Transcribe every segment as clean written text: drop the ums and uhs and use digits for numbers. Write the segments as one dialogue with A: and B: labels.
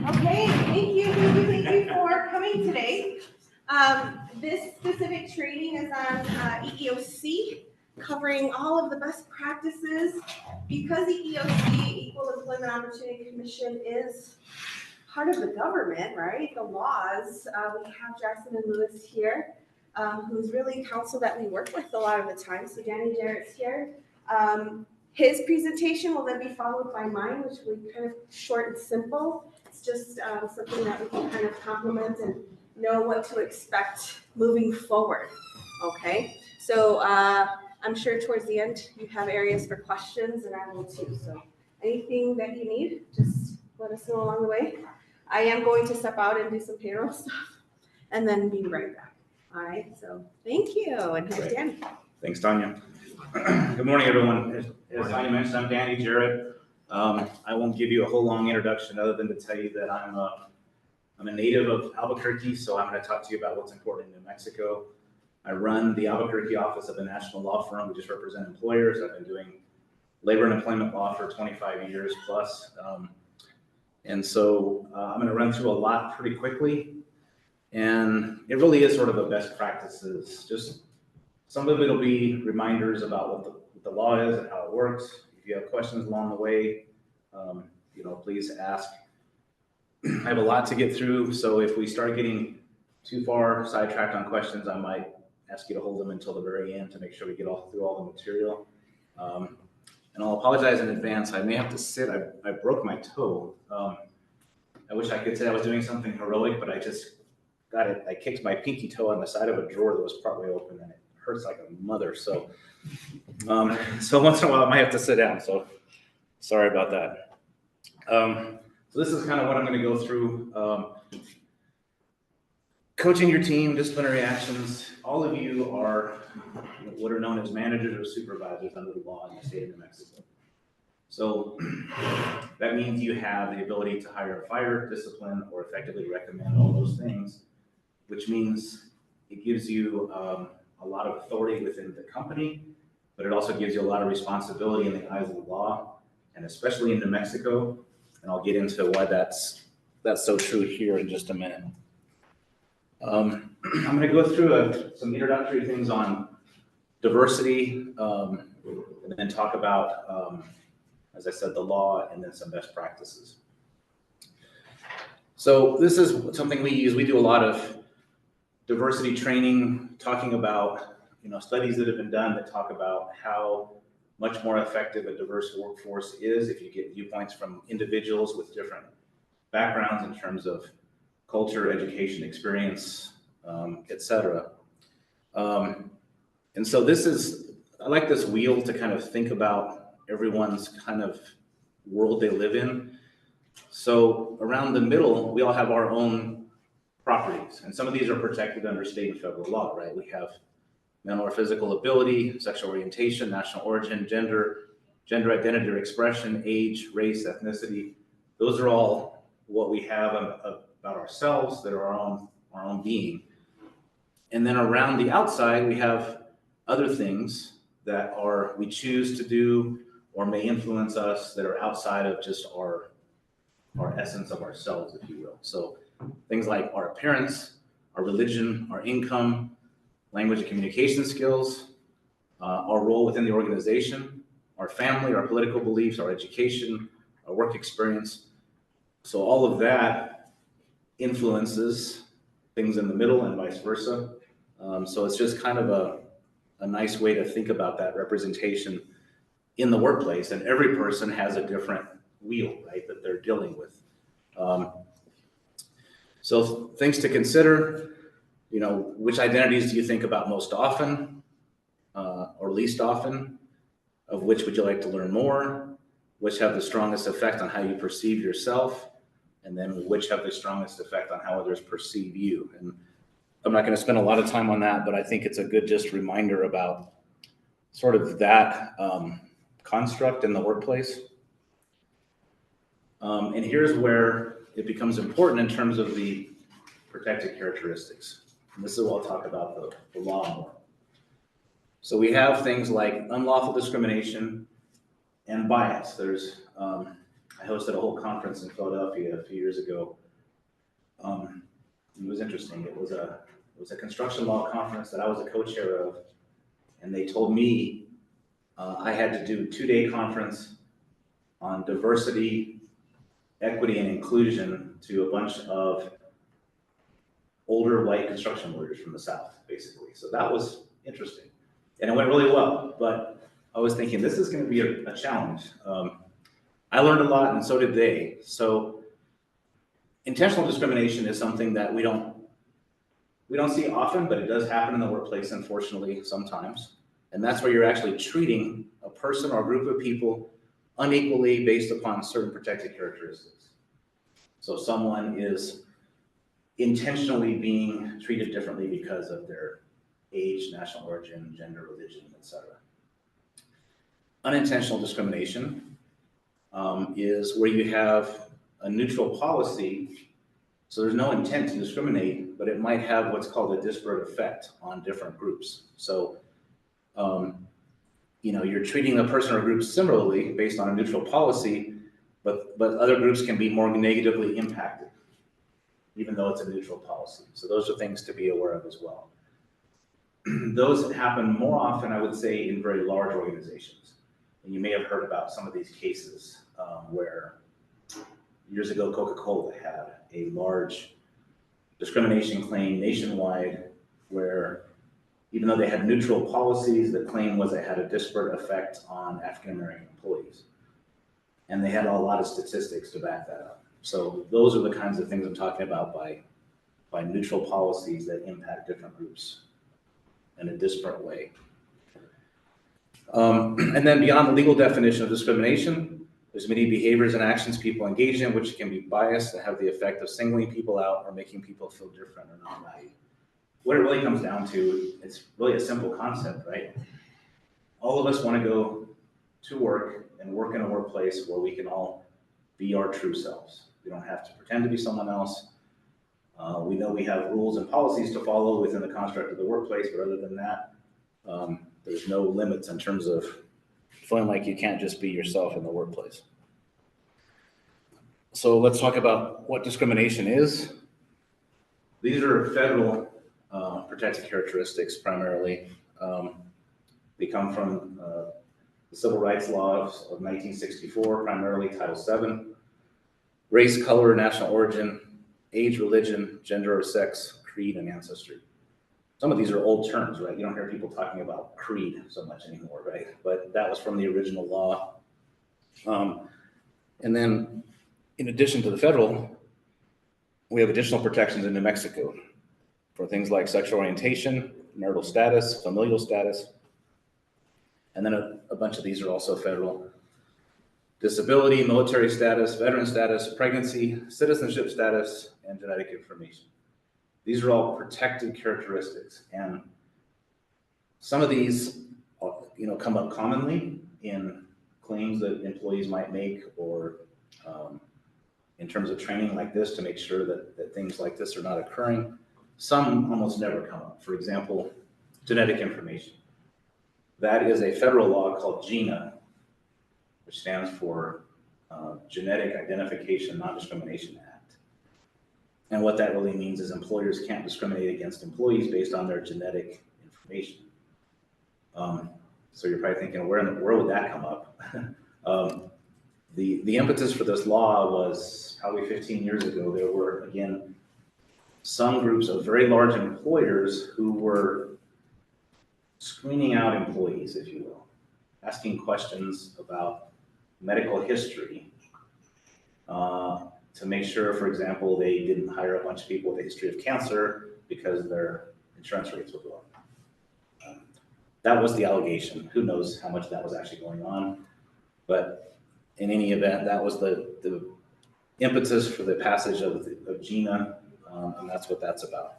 A: Okay, thank you for coming today. This specific training is on EEOC, covering all of the best practices. Because EEOC, Equal Employment Opportunity Commission, is part of the government, right? The laws. We have Jackson and Lewis here, who's really counsel that we work with a lot of the time. So Danny Jarrett's here. His presentation will then be followed by mine, which will be kind of short and simple. It's just something that we can kind of complement and know what to expect moving forward. Okay, so I'm sure towards the end you have areas for questions, and I will too. So anything that you need, just let us know along the way. I am going to step out and do some payroll stuff, and then be right back. All right, so thank you, and here's Danny.
B: Thanks, Tanya. Good morning, everyone. As Tanya mentioned, I'm Danny Jarrett. I won't give you a whole long introduction other than to tell you that I'm a native of Albuquerque, so I'm going to talk to you about what's important in New Mexico. I run the Albuquerque office of a national law firm. We just represent employers. I've been doing labor and employment law for 25 years plus. And so I'm going to run through a lot pretty quickly. And it really is sort of a best practices. Just some of it will be reminders about what the law is and how it works. If you have questions along the way, please ask. I have a lot to get through, so if we start getting too far sidetracked on questions, I might ask you to hold them until the very end to make sure we get through all the material. And I'll apologize in advance. I may have to sit. I broke my toe. I wish I could say I was doing something heroic, but I just got it. I kicked my pinky toe on the side of a drawer that was partway open, and it hurts like a mother. So once in a while I might have to sit down. So sorry about that. So this is kind of what I'm going to go through. Coaching your team, disciplinary actions. All of you are what are known as managers or supervisors under the law in the state of New Mexico. So that means you have the ability to hire or fire, discipline, or effectively recommend all those things, which means it gives you a lot of authority within the company, but it also gives you a lot of responsibility in the eyes of the law, and especially in New Mexico. And I'll get into why that's so true here in just a minute. I'm going to go through some introductory things on diversity, and then talk about, as I said, the law, and then some best practices. So this is something we use. We do a lot of diversity training, talking about studies that have been done that talk about how much more effective a diverse workforce is if you get viewpoints from individuals with different backgrounds in terms of culture, education, experience, etc. And so I like this wheel to kind of think about everyone's kind of world they live in. So around the middle, we all have our own properties, and some of these are protected under state and federal law, right? We have mental or physical ability, sexual orientation, national origin, gender identity or expression, age, race, ethnicity. Those are all what we have about ourselves that are our own being. And then around the outside, we have other things that we choose to do or may influence us that are outside of just our essence of ourselves, if you will. So things like our appearance, our religion, our income, language and communication skills, our role within the organization, our family, our political beliefs, our education, our work experience. So all of that influences things in the middle and vice versa. So it's just kind of a nice way to think about that representation in the workplace. And every person has a different wheel, right, that they're dealing with. So things to consider. Which identities do you think about most often or least often? Of which would you like to learn more? Which have the strongest effect on how you perceive yourself? And then which have the strongest effect on how others perceive you? And I'm not going to spend a lot of time on that, but I think it's a good just reminder about sort of that construct in the workplace. And here's where it becomes important in terms of the protected characteristics. And this is what I'll talk about the law more. So we have things like unlawful discrimination and bias. There's I hosted a whole conference in Philadelphia a few years ago. It was interesting. It was a construction law conference that I was a co-chair of, and they told me I had to do a 2-day conference on diversity, equity, and inclusion to a bunch of older white construction workers from the South, basically. So that was interesting. And it went really well, but I was thinking this is going to be a challenge. I learned a lot and so did they. So intentional discrimination is something that we don't see often, but it does happen in the workplace, unfortunately, sometimes. And that's where you're actually treating a person or a group of people unequally based upon certain protected characteristics. So someone is intentionally being treated differently because of their age, national origin, gender, religion, etc. Unintentional discrimination is where you have a neutral policy, so there's no intent to discriminate, but it might have what's called a disparate effect on different groups. So, you're treating a person or group similarly based on a neutral policy, but other groups can be more negatively impacted, even though it's a neutral policy. So those are things to be aware of as well. Those happen more often, I would say, in very large organizations. And you may have heard about some of these cases where years ago, Coca-Cola had a large discrimination claim nationwide where even though they had neutral policies, the claim was it had a disparate effect on African-American employees. And they had a lot of statistics to back that up. So those are the kinds of things I'm talking about by neutral policies that impact different groups in a disparate way. And then beyond the legal definition of discrimination, there's many behaviors and actions people engage in which can be biased and have the effect of singling people out or making people feel different or not valued. What it really comes down to, it's really a simple concept, right? All of us want to go to work and work in a workplace where we can all be our true selves. We don't have to pretend to be someone else. We know we have rules and policies to follow within the construct of the workplace, but other than that, there's no limits in terms of feeling like you can't just be yourself in the workplace. So let's talk about what discrimination is. These are federal protected characteristics primarily. They come from the Civil Rights Laws of 1964, primarily Title VII. Race, color, national origin, age, religion, gender or sex, creed, and ancestry. Some of these are old terms, right? You don't hear people talking about creed so much anymore, right? But that was from the original law. And then in addition to the federal, we have additional protections in New Mexico for things like sexual orientation, marital status, familial status. And then a bunch of these are also federal. Disability, military status, veteran status, pregnancy, citizenship status, and genetic information. These are all protected characteristics, and some of these, come up commonly in claims that employees might make, or in terms of training like this to make sure that things like this are not occurring. Some almost never come up. For example, genetic information. That is a federal law called GINA, which stands for Genetic Identification Non-Discrimination Act. And what that really means is employers can't discriminate against employees based on their genetic information. So you're probably thinking, where would that come up? The impetus for this law was probably 15 years ago. There were, again, some groups of very large employers who were screening out employees, if you will, asking questions about medical history to make sure, for example, they didn't hire a bunch of people with a history of cancer because their insurance rates were low. That was the allegation. Who knows how much that was actually going on? But in any event, that was the impetus for the passage of GINA, and that's what that's about.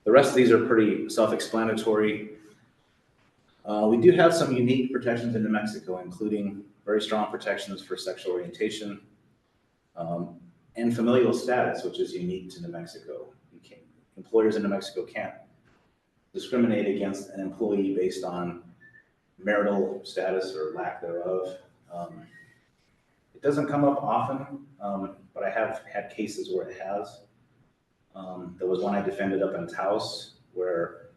B: The rest of these are pretty self-explanatory. We do have some unique protections in New Mexico, including very strong protections for sexual orientation and familial status, which is unique to New Mexico. Employers in New Mexico can't discriminate against an employee based on marital status or lack thereof. It doesn't come up often, but I have had cases where it has. There was one I defended up in Taos where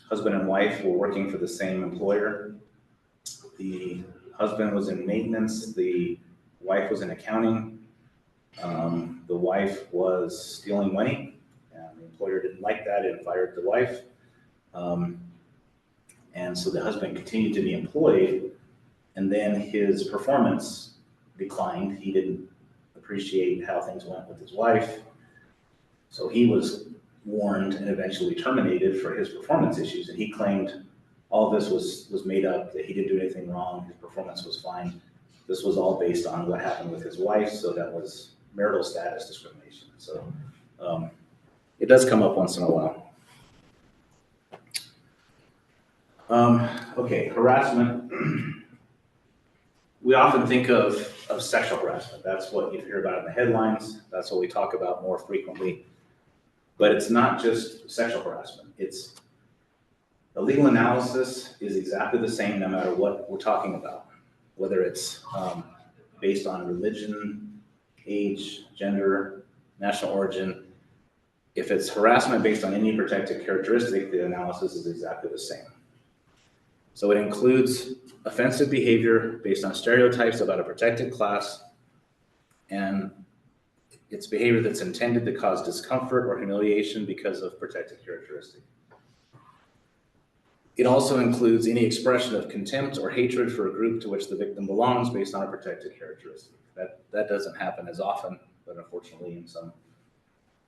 B: husband and wife were working for the same employer. The husband was in maintenance, the wife was in accounting. The wife was stealing money, and the employer didn't like that and fired the wife. And so the husband continued to be employed, and then his performance declined. He didn't appreciate how things went with his wife. So he was warned and eventually terminated for his performance issues. And he claimed all this was made up, that he didn't do anything wrong, his performance was fine. This was all based on what happened with his wife, so that was marital status discrimination. So it does come up once in a while. Okay, harassment. We often think of sexual harassment. That's what you hear about in the headlines. That's what we talk about more frequently. But it's not just sexual harassment. It's the legal analysis is exactly the same no matter what we're talking about, whether it's based on religion, age, gender, national origin. If it's harassment based on any protected characteristic, the analysis is exactly the same. So it includes offensive behavior based on stereotypes about a protected class, and it's behavior that's intended to cause discomfort or humiliation because of protected characteristic. It also includes any expression of contempt or hatred for a group to which the victim belongs based on a protected characteristic. That doesn't happen as often, but unfortunately in some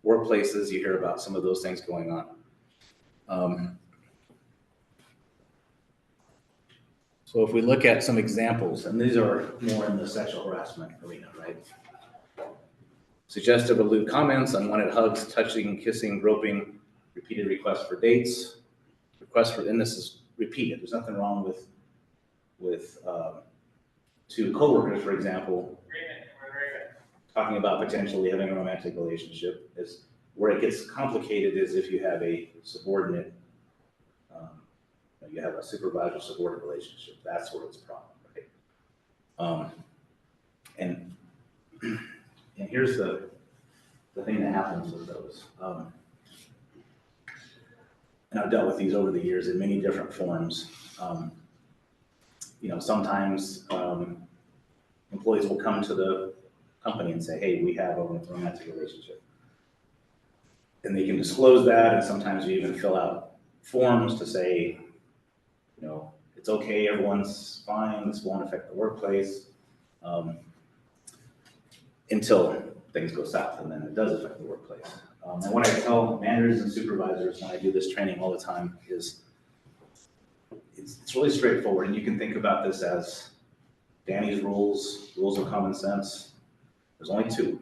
B: workplaces you hear about some of those things going on. So if we look at some examples, and these are more in the sexual harassment arena, right? Suggestive or lewd comments, unwanted hugs, touching, kissing, groping, repeated requests for dates, and this is repeated. There's nothing wrong with two coworkers, for example, talking about potentially having a romantic relationship. Is where it gets complicated is if you have a subordinate, you have a supervisor-subordinate relationship. That's where it's a problem, right? And here's the thing that happens with those. And I've dealt with these over the years in many different forms. Sometimes employees will come to the company and say, hey, we have a romantic relationship. And they can disclose that, and sometimes you even fill out forms to say, it's okay, everyone's fine, this won't affect the workplace, until things go south, and then it does affect the workplace. And what I tell managers and supervisors when I do this training all the time is it's really straightforward, and you can think about this as Danny's rules of common sense. There's only two.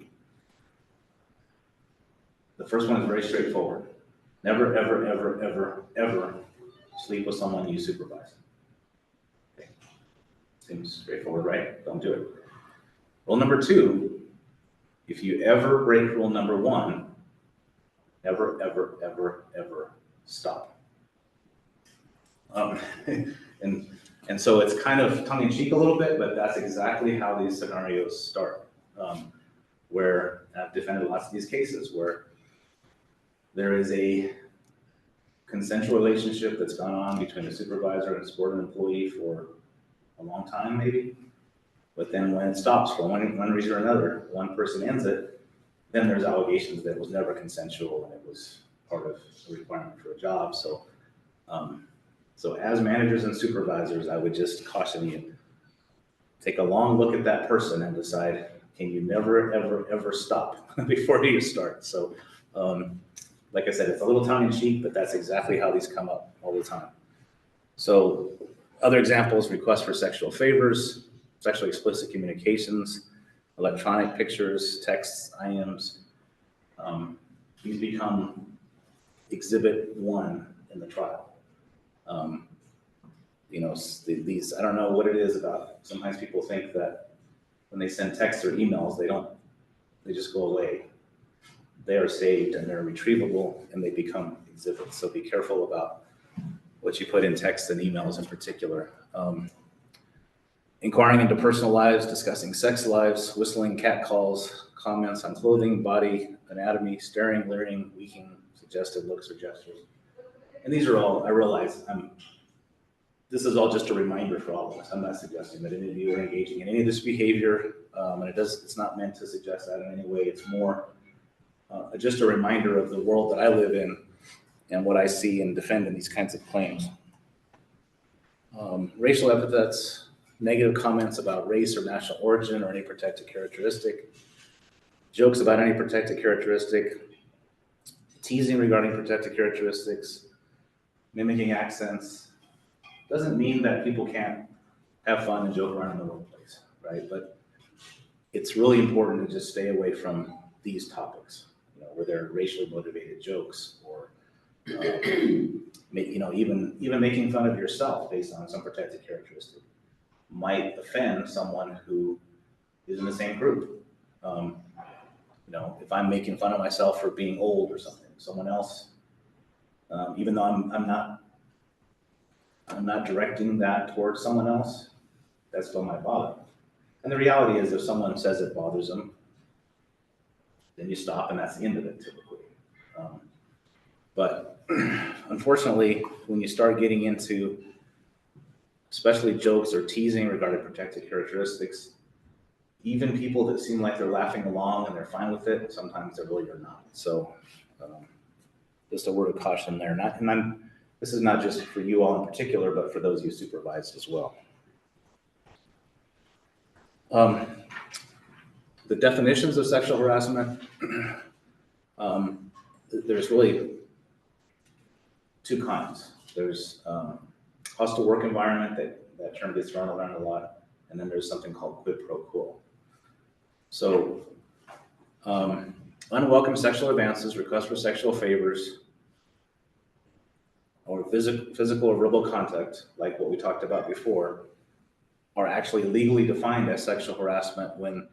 B: The first one is very straightforward. Never, ever, ever, ever, ever sleep with someone you supervise. Okay. Seems straightforward, right? Don't do it. Rule number two, if you ever break rule number one, never, ever, ever, ever stop. And so it's kind of tongue-in-cheek a little bit, but that's exactly how these scenarios start. Where I've defended lots of these cases where there is a consensual relationship that's gone on between a supervisor and a subordinate employee for a long time, maybe. But then when it stops for one reason or another, one person ends it, then there's allegations that it was never consensual and it was part of a requirement for a job. So, so as managers and supervisors, I would just caution you, take a long look at that person and decide, can you never, ever, ever stop before you start? So, like I said, it's a little tongue-in-cheek, but that's exactly how these come up all the time. So other examples, requests for sexual favors, sexually explicit communications, electronic pictures, texts, IMs. These become exhibit 1 in the trial. These, I don't know what it is about, sometimes people think that when they send texts or emails, they just go away. They are saved and they're retrievable and they become exhibits. So be careful about what you put in texts and emails in particular. inquiring into personal lives, discussing sex lives, whistling, cat calls, comments on clothing, body, anatomy, staring, leering, winking, suggestive looks or gestures. And these are all, I realize this is all just a reminder for all of us. I'm not suggesting that any of you are engaging in any of this behavior, and it's not meant to suggest that in any way. It's more just a reminder of the world that I live in and what I see and defend in these kinds of claims. Racial epithets, negative comments about race or national origin or any protected characteristic, jokes about any protected characteristic, teasing regarding protected characteristics, mimicking accents. Doesn't mean that people can't have fun and joke around in the workplace, right? But it's really important to just stay away from these topics, where they're racially motivated jokes or, even making fun of yourself based on some protected characteristic might offend someone who is in the same group. If I'm making fun of myself for being old or something, someone else, even though I'm not directing that towards someone else, that still might bother them. And the reality is, if someone says it bothers them, then you stop and that's the end of it typically. But unfortunately, when you start getting into especially jokes or teasing regarding protected characteristics, even people that seem like they're laughing along and they're fine with it, sometimes they really are not. So just a word of caution there. This is not just for you all in particular, but for those you supervise as well. The definitions of sexual harassment, there's really two kinds. There's hostile work environment, that term gets thrown around a lot, and then there's something called quid pro quo. So unwelcome sexual advances, requests for sexual favors, or physical or verbal contact, like what we talked about before, are actually legally defined as sexual harassment when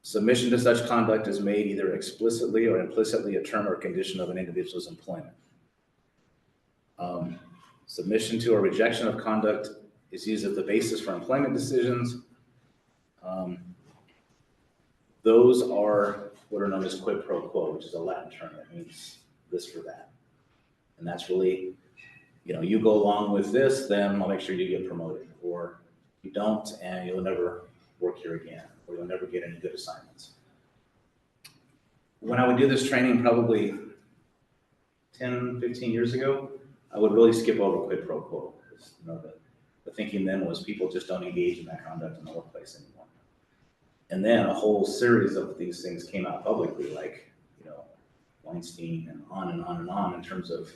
B: submission to such conduct is made either explicitly or implicitly a term or condition of an individual's employment. Submission to or rejection of conduct is used as the basis for employment decisions. Those are what are known as quid pro quo, which is a Latin term that means this for that. And that's really, you go along with this, then I'll make sure you get promoted, or you don't and you'll never work here again, or you'll never get any good assignments. When I would do this training probably 10, 15 years ago, I would really skip over quid pro quo. Because, the thinking then was people just don't engage in that conduct in the workplace anymore. And then a whole series of these things came out publicly, like, Weinstein and on and on and on, in terms of,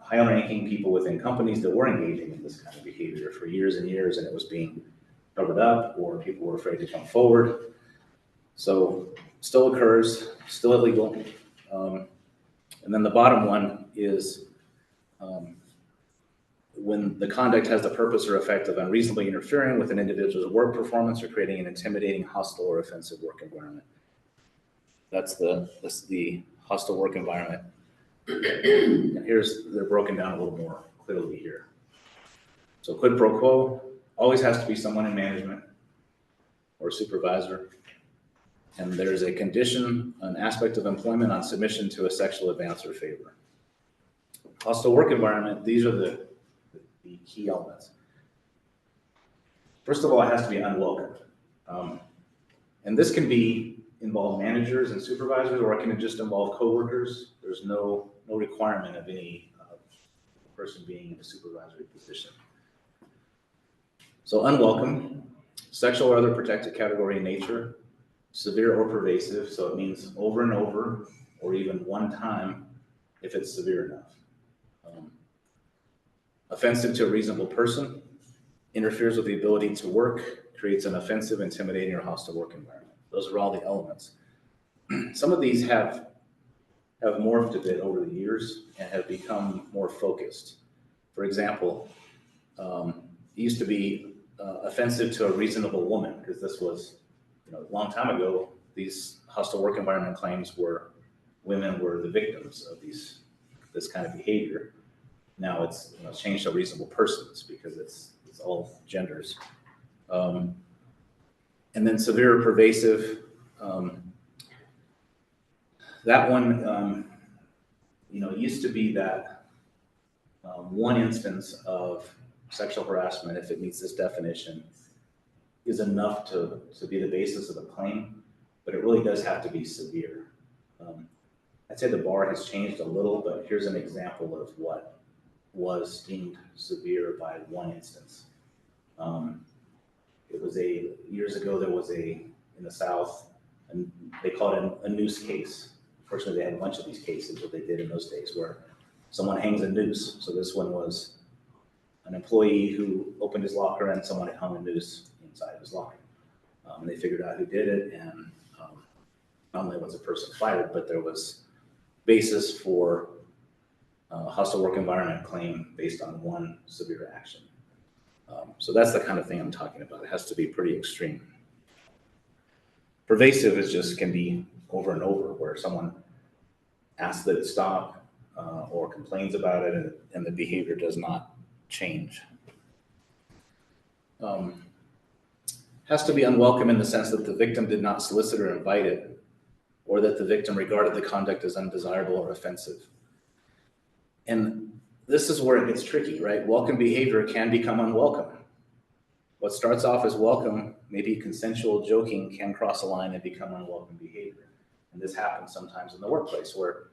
B: high-ranking people within companies that were engaging in this kind of behavior for years and years, and it was being covered up, or people were afraid to come forward. So still occurs, still illegal. And then the bottom one is when the conduct has the purpose or effect of unreasonably interfering with an individual's work performance or creating an intimidating, hostile, or offensive work environment. That's the hostile work environment. And they're broken down a little more clearly here. So quid pro quo always has to be someone in management or supervisor. And there's a condition, an aspect of employment on submission to a sexual advance or favor. Hostile work environment, these are the key elements. First of all, it has to be unwelcome. And this can involve managers and supervisors, or it can just involve coworkers. There's no requirement of any person being in a supervisory position. So unwelcome, sexual or other protected category in nature, severe or pervasive, so it means over and over, or even one time if it's severe enough. Offensive to a reasonable person, interferes with the ability to work, creates an offensive, intimidating, or hostile work environment. Those are all the elements. Some of these have morphed a bit over the years and have become more focused. For example, it used to be offensive to a reasonable woman, because this was, a long time ago, these hostile work environment claims were women were the victims of this kind of behavior. Now it's changed to reasonable persons, because it's it's all genders. And then severe or pervasive, that one, it used to be that one instance of sexual harassment, if it meets this definition, is enough to be the basis of a claim, but it really does have to be severe. I'd say the bar has changed a little, but here's an example of what was deemed severe by one instance. It was years ago, there was in the South, and they called it a noose case. Fortunately, they had a bunch of these cases, what they did in those days, where someone hangs a noose. So this one was an employee who opened his locker and someone had hung a noose inside of his locker. They figured out who did it, and not only was the person fired, but there was basis for a hostile work environment claim based on one severe action. So that's the kind of thing I'm talking about. It has to be pretty extreme. Pervasive can be over and over, where someone asks that it stop or complains about it and the behavior does not change. Has to be unwelcome in the sense that the victim did not solicit or invite it, or that the victim regarded the conduct as undesirable or offensive. And this is where it gets tricky, right? Welcome behavior can become unwelcome. What starts off as welcome, maybe consensual joking, can cross a line and become unwelcome behavior. And this happens sometimes in the workplace, where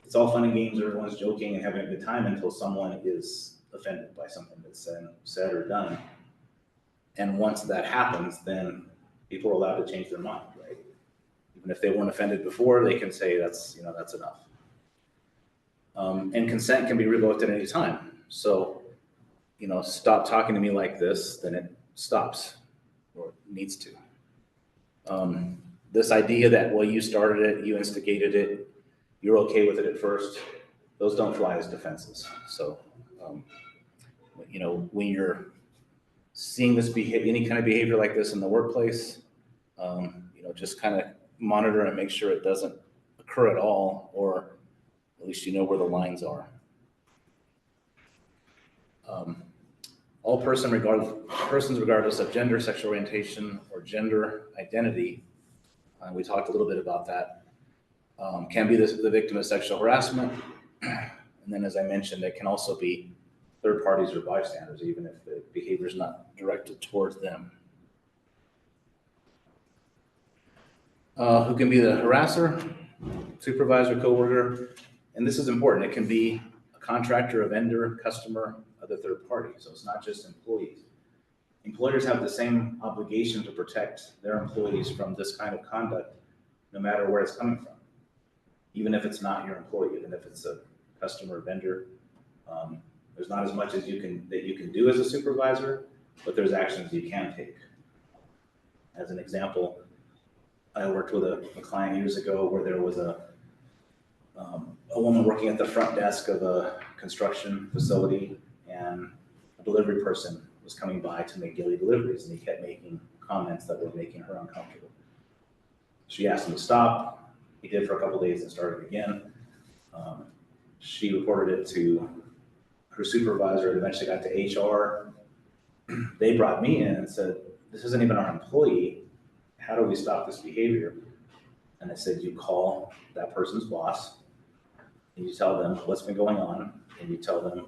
B: it's all fun and games, everyone's joking and having a good time until someone is offended by something that's said or done. And once that happens, then people are allowed to change their mind, right? Even if they weren't offended before, they can say that's enough. And consent can be revoked at any time. So, stop talking to me like this, then it stops, or it needs to. This idea that, well, you started it, you instigated it, you're okay with it at first, those don't fly as defenses. So, when you're seeing this any kind of behavior like this in the workplace, just kind of monitor and make sure it doesn't occur at all, or at least you know where the lines are. All persons regardless of gender, sexual orientation, or gender identity, we talked a little bit about that, can be the victim of sexual harassment. And then, as I mentioned, it can also be third parties or bystanders, even if the behavior is not directed towards them. Who can be the harasser? Supervisor, coworker. And this is important. It can be a contractor, a vendor, customer, other third party. So it's not just employees. Employers have the same obligation to protect their employees from this kind of conduct, no matter where it's coming from. Even if it's not your employee, even if it's a customer or vendor, there's not as much as you can do as a supervisor, but there's actions you can take. As an example, I worked with a client years ago where there was a woman working at the front desk of a construction facility, and a delivery person was coming by to make daily deliveries, and he kept making comments that were making her uncomfortable. She asked him to stop. He did for a couple of days and started again. She reported it to her supervisor. It eventually got to HR. They brought me in and said, "This isn't even our employee. How do we stop this behavior?" And I said, "You call that person's boss, and you tell them what's been going on, and you tell them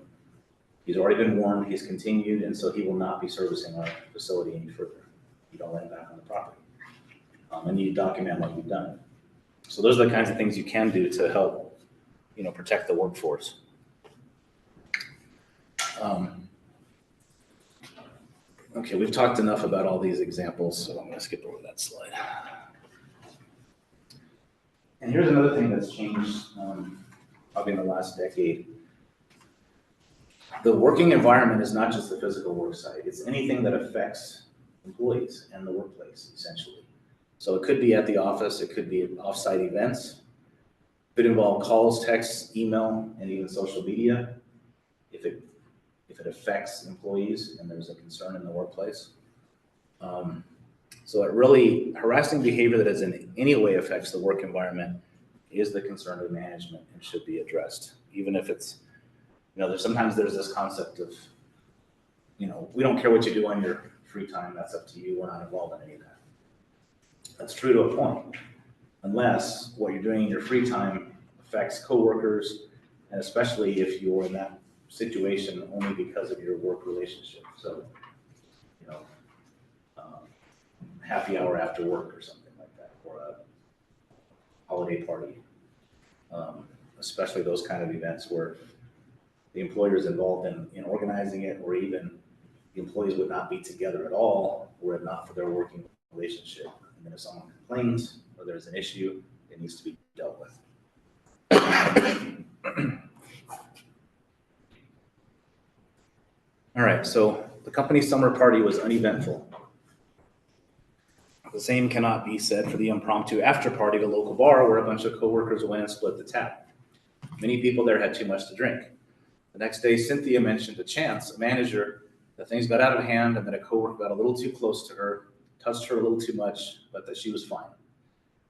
B: he's already been warned, he's continued, and so he will not be servicing our facility any further. You don't let him back on the property. And you document what you've done." So those are the kinds of things you can do to help, protect the workforce. Okay, we've talked enough about all these examples, so I'm going to skip over that slide. And here's another thing that's changed probably in the last decade. The working environment is not just the physical work site. It's anything that affects employees and the workplace, essentially. So it could be at the office, it could be at off-site events, it could involve calls, texts, email, and even social media, if it affects employees and there's a concern in the workplace. So harassing behavior that in any way affects the work environment is the concern of management and should be addressed. Even if it's, sometimes there's this concept of we don't care what you do on your free time. That's up to you. We're not involved in any of that. That's true to a point, unless what you're doing in your free time affects coworkers, and especially if you're in that situation only because of your work relationship. So, happy hour after work or something like that, or a holiday party. Especially those kind of events where the employer is involved in organizing it, or even the employees would not be together at all were it not for their working relationship. And then if someone complains or there's an issue, it needs to be dealt with. All right, so the company summer party was uneventful. The same cannot be said for the impromptu after party at a local bar where a bunch of coworkers went and split the tab. Many people there had too much to drink. The next day, Cynthia mentioned to Chance, a manager, that things got out of hand and that a coworker got a little too close to her, touched her a little too much, but that she was fine.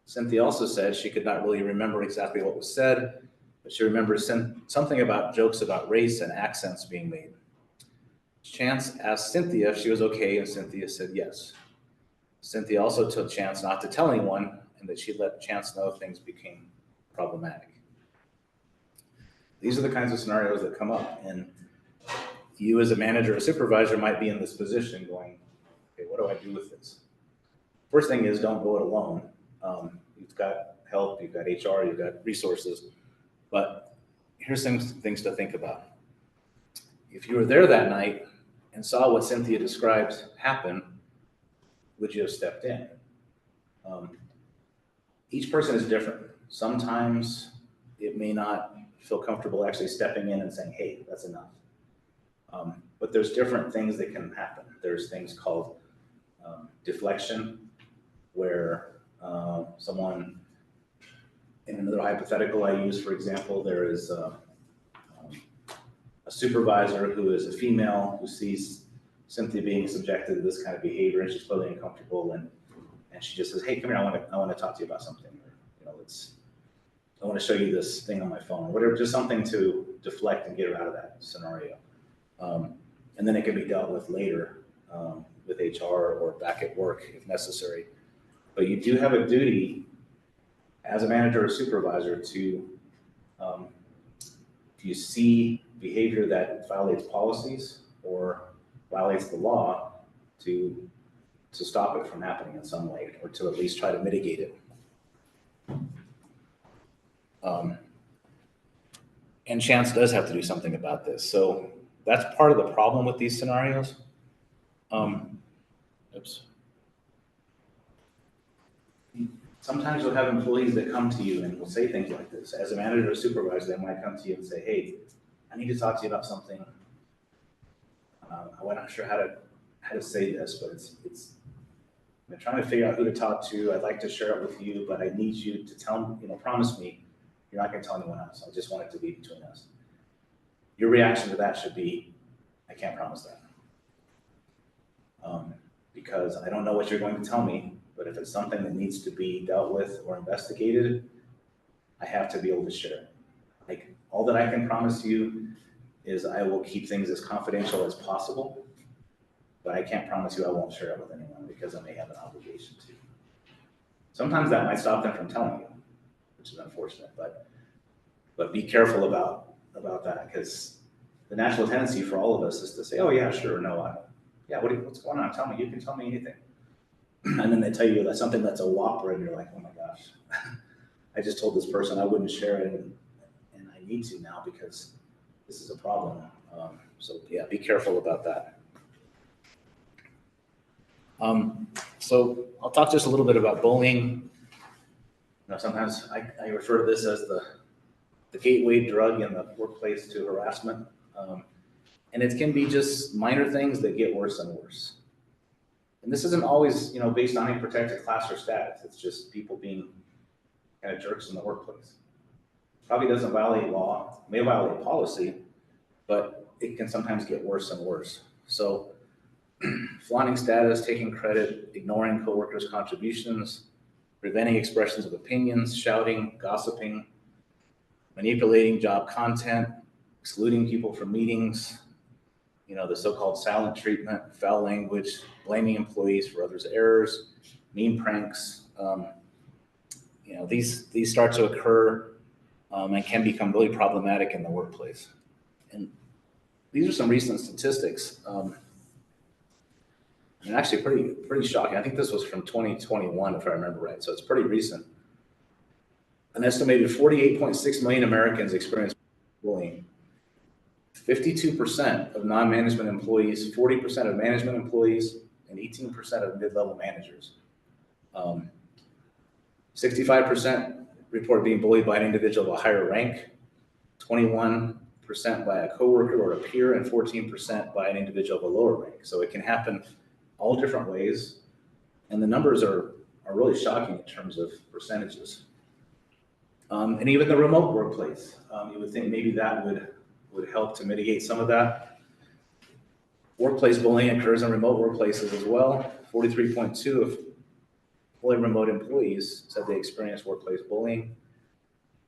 B: Cynthia also said she could not really remember exactly what was said, but she remembers something about jokes about race and accents being made. Chance asked Cynthia if she was okay, and Cynthia said yes. Cynthia also told Chance not to tell anyone, and that she'd let Chance know if things became problematic. These are the kinds of scenarios that come up, and you as a manager or supervisor might be in this position going, okay, what do I do with this? First thing is, don't go it alone. You've got help, you've got HR, you've got resources, but here's some things to think about. If you were there that night and saw what Cynthia described happen, would you have stepped in? Each person is different. Sometimes it may not feel comfortable actually stepping in and saying, hey, that's enough. But there's different things that can happen. There's things called deflection, where someone, in another hypothetical I use, for example, there is a supervisor who is a female who sees Cynthia being subjected to this kind of behavior, and she's clearly uncomfortable, and she just says, hey, come here, I want to talk to you about something. Or, I want to show you this thing on my phone, or whatever, just something to deflect and get her out of that scenario. And then it can be dealt with later with HR or back at work if necessary. But you do have a duty as a manager or supervisor to, if you see behavior that violates policies or violates the law, to stop it from happening in some way, or to at least try to mitigate it. And Chance does have to do something about this. So that's part of the problem with these scenarios. Sometimes you'll have employees that come to you and will say things like this. As a manager or supervisor, they might come to you and say, hey, I need to talk to you about something. I'm not sure how to say this, but I'm trying to figure out who to talk to. I'd like to share it with you, but I need you to promise me you're not going to tell anyone else. I just want it to be between us. Your reaction to that should be, I can't promise that. Because I don't know what you're going to tell me, but if it's something that needs to be dealt with or investigated, I have to be able to share it. Like, all that I can promise you is I will keep things as confidential as possible, but I can't promise you I won't share it with anyone because I may have an obligation to. Sometimes that might stop them from telling you, which is unfortunate, but be careful about that, because the natural tendency for all of us is to say, oh yeah, sure, no, yeah, what's going on? Tell me, you can tell me anything. And then they tell you that something that's a whopper, and you're like, oh my gosh, I just told this person I wouldn't share it, and I need to now because this is a problem. So yeah, be careful about that. So I'll talk just a little bit about bullying. Sometimes I refer to this as the gateway drug in the workplace to harassment. And it can be just minor things that get worse and worse. And this isn't always, based on any protected class or status. It's just people being kind of jerks in the workplace. Probably doesn't violate law, may violate policy, but it can sometimes get worse and worse. So flaunting status, taking credit, ignoring coworkers' contributions, preventing expressions of opinions, shouting, gossiping, manipulating job content, excluding people from meetings, the so-called silent treatment, foul language, blaming employees for others' errors, mean pranks. These start to occur and can become really problematic in the workplace. And these are some recent statistics. And actually pretty shocking. I think this was from 2021, if I remember right. So it's pretty recent. An estimated 48.6 million Americans experience bullying. 52% of non-management employees, 40% of management employees, and 18% of mid-level managers. 65% report being bullied by an individual of a higher rank, 21% by a coworker or a peer, and 14% by an individual of a lower rank. So it can happen all different ways, and the numbers are really shocking in terms of percentages. And even the remote workplace, you would think maybe that would help to mitigate some of that. Workplace bullying occurs in remote workplaces as well. 43.2 of fully remote employees said they experienced workplace bullying.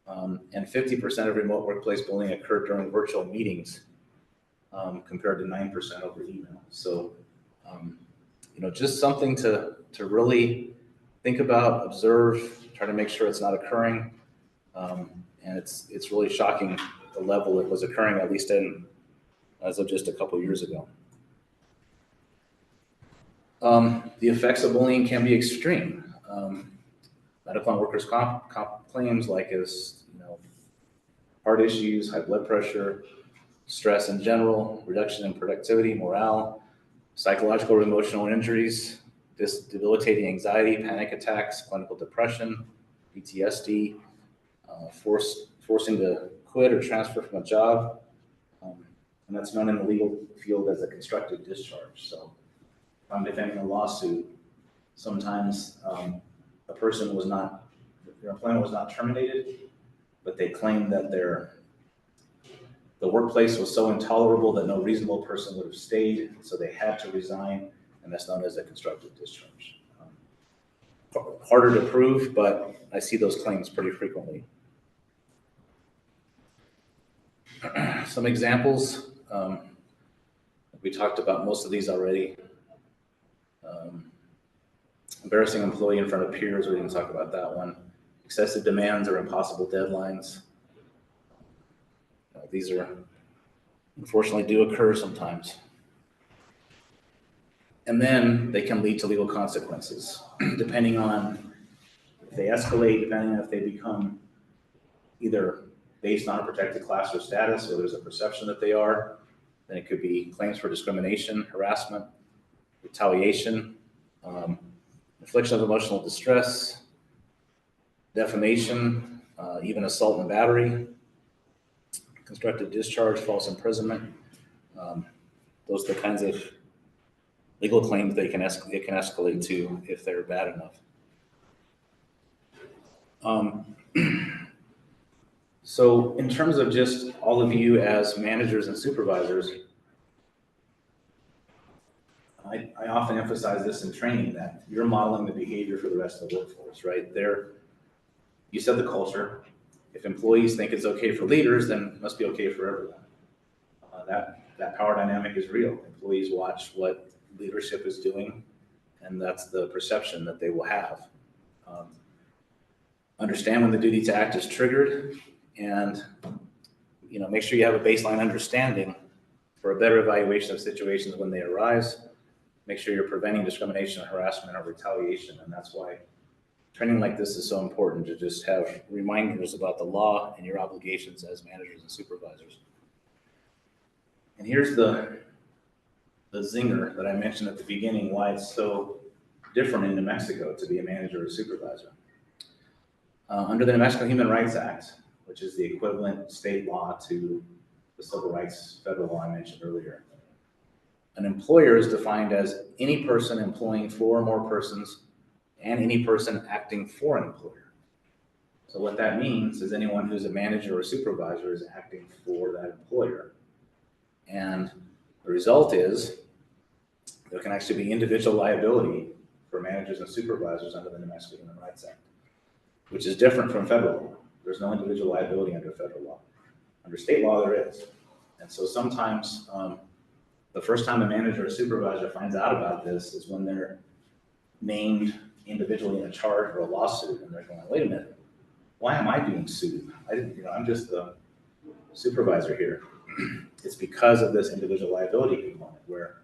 B: And 50% of remote workplace bullying occurred during virtual meetings, compared to 9% over email. So, just something to really think about, observe, try to make sure it's not occurring. And it's really shocking the level it was occurring, at least as of just a couple years ago. The effects of bullying can be extreme. Medical and workers' comp claims like heart issues, high blood pressure, stress in general, reduction in productivity, morale, psychological or emotional injuries, debilitating anxiety, panic attacks, clinical depression, PTSD, forcing to quit or transfer from a job. And that's known in the legal field as a constructive discharge. So if I'm defending a lawsuit, sometimes a person their employment was not terminated, but they claimed that the workplace was so intolerable that no reasonable person would have stayed, so they had to resign, and that's known as a constructive discharge. Harder to prove, but I see those claims pretty frequently. Some examples, we talked about most of these already. Embarrassing employee in front of peers, we didn't talk about that one. Excessive demands or impossible deadlines. These unfortunately do occur sometimes. And then they can lead to legal consequences, depending on if they escalate, depending on if they become either based on a protected class or status, or there's a perception that they are. Then it could be claims for discrimination, harassment, retaliation, infliction of emotional distress, defamation, even assault and battery, constructive discharge, false imprisonment. Those are the kinds of legal claims it can escalate to if they're bad enough. So in terms of just all of you as managers and supervisors, I often emphasize this in training, that you're modeling the behavior for the rest of the workforce, right? You set the culture. If employees think it's okay for leaders, then it must be okay for everyone. That power dynamic is real. Employees watch what leadership is doing, and that's the perception that they will have. Understand when the duty to act is triggered, and make sure you have a baseline understanding for a better evaluation of situations when they arise. Make sure you're preventing discrimination, harassment, or retaliation, and that's why training like this is so important, to just have reminders about the law and your obligations as managers and supervisors. And here's the zinger that I mentioned at the beginning, why it's so different in New Mexico to be a manager or supervisor. Under the New Mexico Human Rights Act, which is the equivalent state law to the civil rights federal law I mentioned earlier, an employer is defined as any person employing 4 or more persons and any person acting for an employer. So what that means is anyone who's a manager or supervisor is acting for that employer. And the result is there can actually be individual liability for managers and supervisors under the New Mexico Human Rights Act, which is different from federal law. There's no individual liability under federal law. Under state law, there is. And so sometimes The first time a manager or supervisor finds out about this is when they're named individually in a charge or a lawsuit, and they're going, wait a minute, why am I being sued? I'm just the supervisor here. It's because of this individual liability component where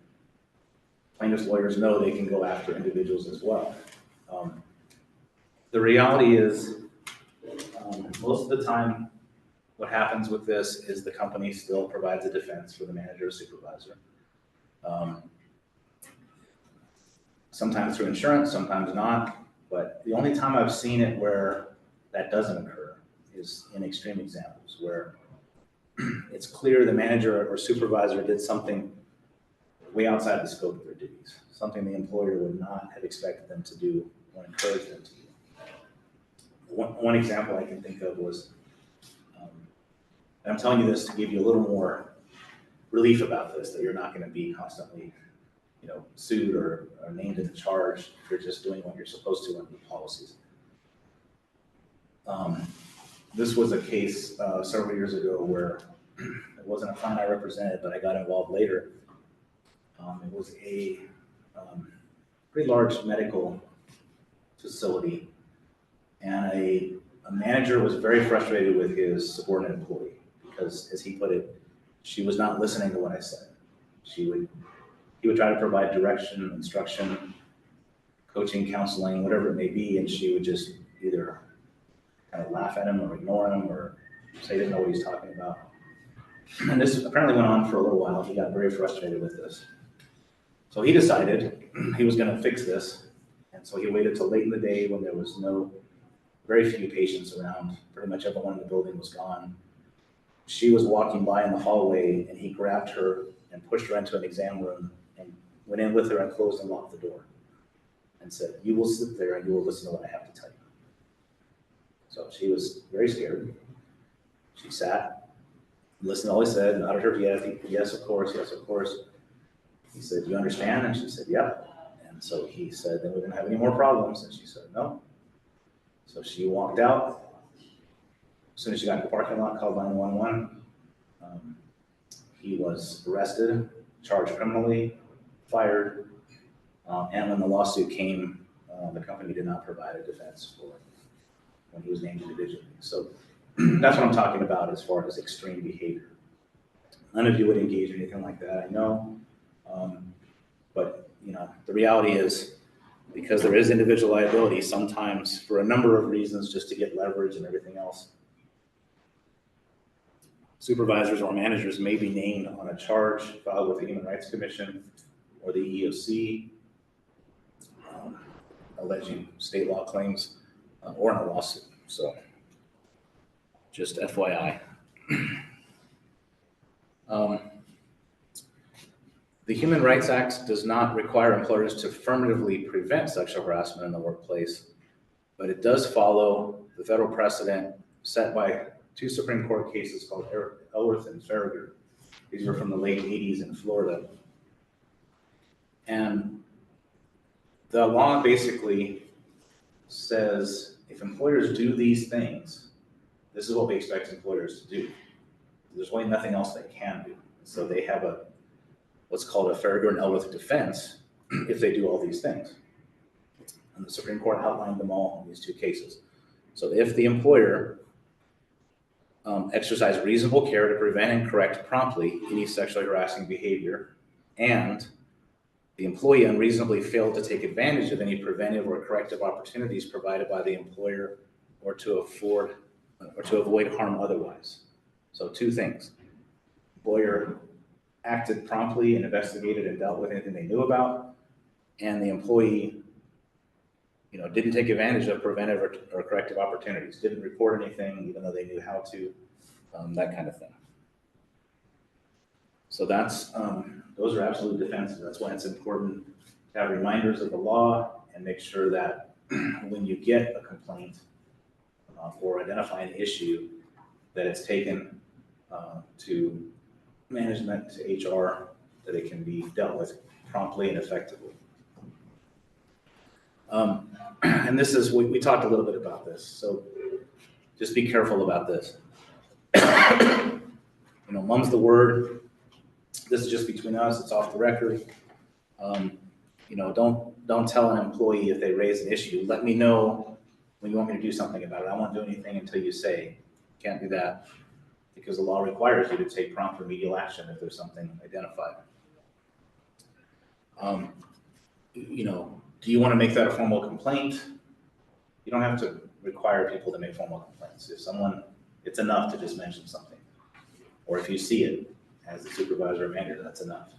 B: plaintiffs' lawyers know they can go after individuals as well. The reality is, most of the time, what happens with this is the company still provides a defense for the manager or supervisor. Sometimes through insurance, sometimes not, but the only time I've seen it where that doesn't occur is in extreme examples where it's clear the manager or supervisor did something way outside the scope of their duties, something the employer would not have expected them to do or encouraged them to do. One example I can think of was, and I'm telling you this to give you a little more relief about this, that you're not going to be constantly, sued or named in a charge if you're just doing what you're supposed to under the policies. This was a case several years ago where it wasn't a client I represented, but I got involved later. It was a pretty large medical facility, and a manager was very frustrated with his subordinate employee because, as he put it, she was not listening to what I said. He would try to provide direction, instruction, coaching, counseling, whatever it may be, and she would just either kind of laugh at him or ignore him or say he didn't know what he's talking about. And this apparently went on for a little while. He got very frustrated with this. So he decided he was going to fix this. And so he waited till late in the day when there was very few patients around. Pretty much everyone in the building was gone. She was walking by in the hallway, and he grabbed her and pushed her into an exam room and went in with her and closed and locked the door and said, "You will sit there and you will listen to what I have to tell you." So she was very scared. She sat, listened to all he said, nodded her head, yes, of course, yes, of course. He said, "You understand?" And she said, "Yep." And so he said, "Then we didn't have any more problems." And she said, "No." So she walked out. As soon as she got to the parking lot, called 911. He was arrested, charged criminally, fired, and when the lawsuit came, the company did not provide a defense for when he was named individually. So that's what I'm talking about as far as extreme behavior. None of you would engage in anything like that, I know. But the reality is, because there is individual liability, sometimes for a number of reasons, just to get leverage and everything else, supervisors or managers may be named on a charge filed with the Human Rights Commission or the EEOC, alleging state law claims, or in a lawsuit. So just FYI. The Human Rights Act does not require employers to affirmatively prevent sexual harassment in the workplace, but it does follow the federal precedent set by two Supreme Court cases called Ellworth and Farragher. These were from the late 80s in Florida. And the law basically says if employers do these things, this is what we expect employers to do. There's really nothing else they can do. So they have what's called a Farragher and Ellworth defense if they do all these things. And the Supreme Court outlined them all in these two cases. So if the employer exercise reasonable care to prevent and correct promptly any sexually harassing behavior, and the employee unreasonably failed to take advantage of any preventive or corrective opportunities provided by the employer or to avoid harm otherwise. So two things. Employer acted promptly and investigated and dealt with anything they knew about, and the employee didn't take advantage of preventive or corrective opportunities, didn't report anything even though they knew how to, that kind of thing. So those are absolute defenses. That's why it's important to have reminders of the law and make sure that when you get a complaint or identify an issue, that it's taken to management, to HR, that it can be dealt with promptly and effectively. And this is, we talked a little bit about this, so just be careful about this. Mum's the word. This is just between us, it's off the record. You know, don't tell an employee if they raise an issue. Let me know when you want me to do something about it. I won't do anything until you say. Can't do that because the law requires you to take prompt remedial action if there's something identified. You know, do you want to make that a formal complaint? You don't have to require people to make formal complaints. If someone, it's enough to just mention something. Or if you see it as a supervisor or manager, that's enough.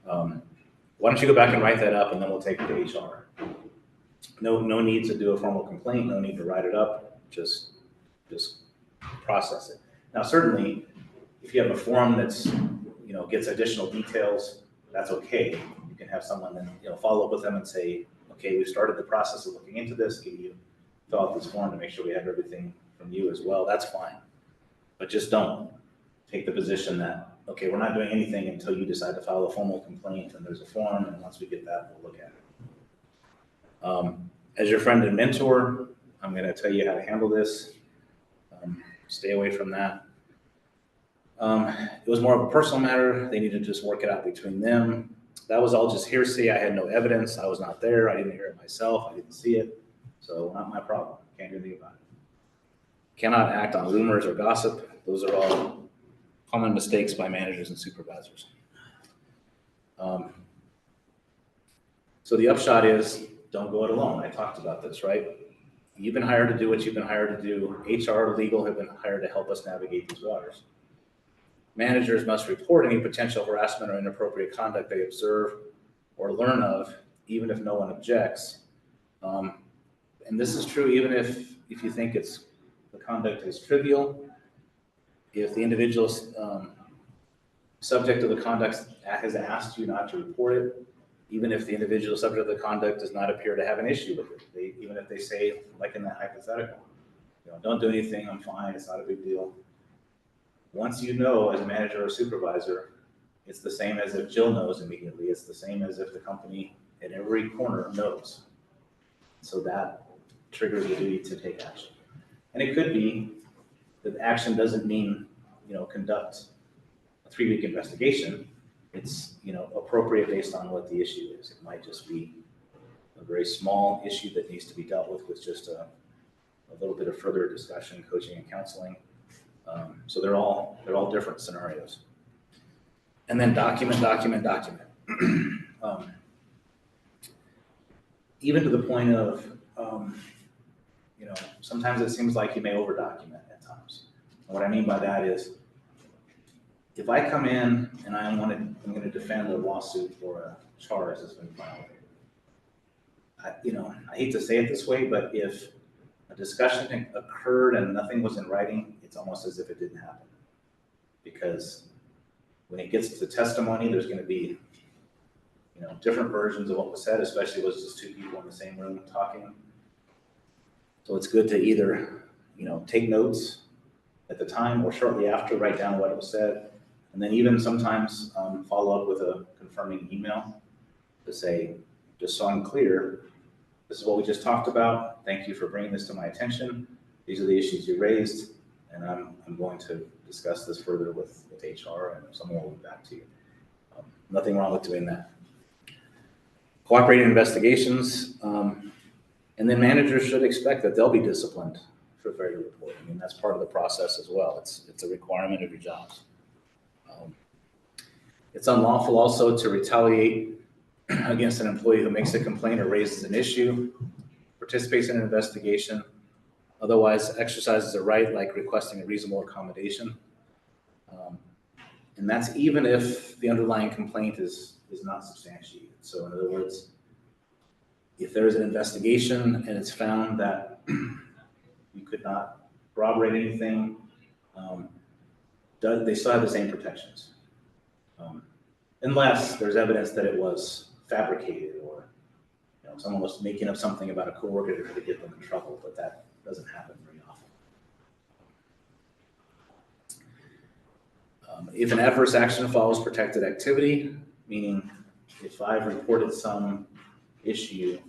B: Why don't you go back and write that up and then we'll take it to HR. No need to do a formal complaint, no need to write it up, just process it. Now, certainly, if you have a form that's, you know, gets additional details, that's okay. You can have someone then, you know, follow up with them and say, okay, we've started the process of looking into this. Can you fill out this form to make sure we have everything from you as well? That's fine. But just don't take the position that, okay, we're not doing anything until you decide to file a formal complaint and there's a form, and once we get that, we'll look at it. As your friend and mentor, I'm going to tell you how to handle this. Stay away from that. It was more of a personal matter. They needed to just work it out between them. That was all just hearsay. I had no evidence. I was not there. I didn't hear it myself. I didn't see it. So not my problem. Can't do anything about it. Cannot act on rumors or gossip. Those are all common mistakes by managers and supervisors. So the upshot is, don't go it alone. I talked about this, right? You've been hired to do what you've been hired to do. HR, legal have been hired to help us navigate these waters. Managers must report any potential harassment or inappropriate conduct they observe or learn of, even if no one objects. And this is true even if you think the conduct is trivial. If the individual subject of the conduct has asked you not to report it, even if the individual subject of the conduct does not appear to have an issue with it, even if they say, like in that hypothetical, you know, don't do anything, I'm fine, it's not a big deal. Once you know as a manager or supervisor, it's the same as if Jill knows immediately. It's the same as if the company at every corner knows. So that triggers the duty to take action. And it could be that action doesn't mean, you know, conduct a 3-week investigation. It's, you know, appropriate based on what the issue is. It might just be a very small issue that needs to be dealt with just a little bit of further discussion, coaching and counseling. So they're all different scenarios. And then document. Even to the point of, you know, sometimes it seems like you may over document at times. And what I mean by that is, if I come in and I'm going to defend a lawsuit or a charge that's been filed, I hate to say it this way, but if a discussion occurred and nothing was in writing, it's almost as if it didn't happen. Because when it gets to testimony, there's going to be, you know, different versions of what was said, especially if it was just 2 people in the same room talking. So it's good to either, you know, take notes at the time or shortly after, write down what was said, and then even sometimes follow up with a confirming email to say, just so I'm clear, this is what we just talked about. Thank you for bringing this to my attention. These are the issues you raised, and I'm going to discuss this further with HR, and someone will be back to you. Nothing wrong with doing that. Cooperating investigations, and then managers should expect that they'll be disciplined for failure to report. I mean, that's part of the process as well. It's a requirement of your jobs. It's unlawful also to retaliate against an employee who makes a complaint or raises an issue, participates in an investigation, otherwise exercises a right like requesting a reasonable accommodation. And that's even if the underlying complaint is not substantiated. So in other words, if there is an investigation and it's found that you could not corroborate anything, they still have the same protections. Unless there's evidence that it was fabricated or, you know, someone was making up something about a coworker to get them in trouble, but that doesn't happen very often. If an adverse action follows protected activity, meaning if I've reported some issue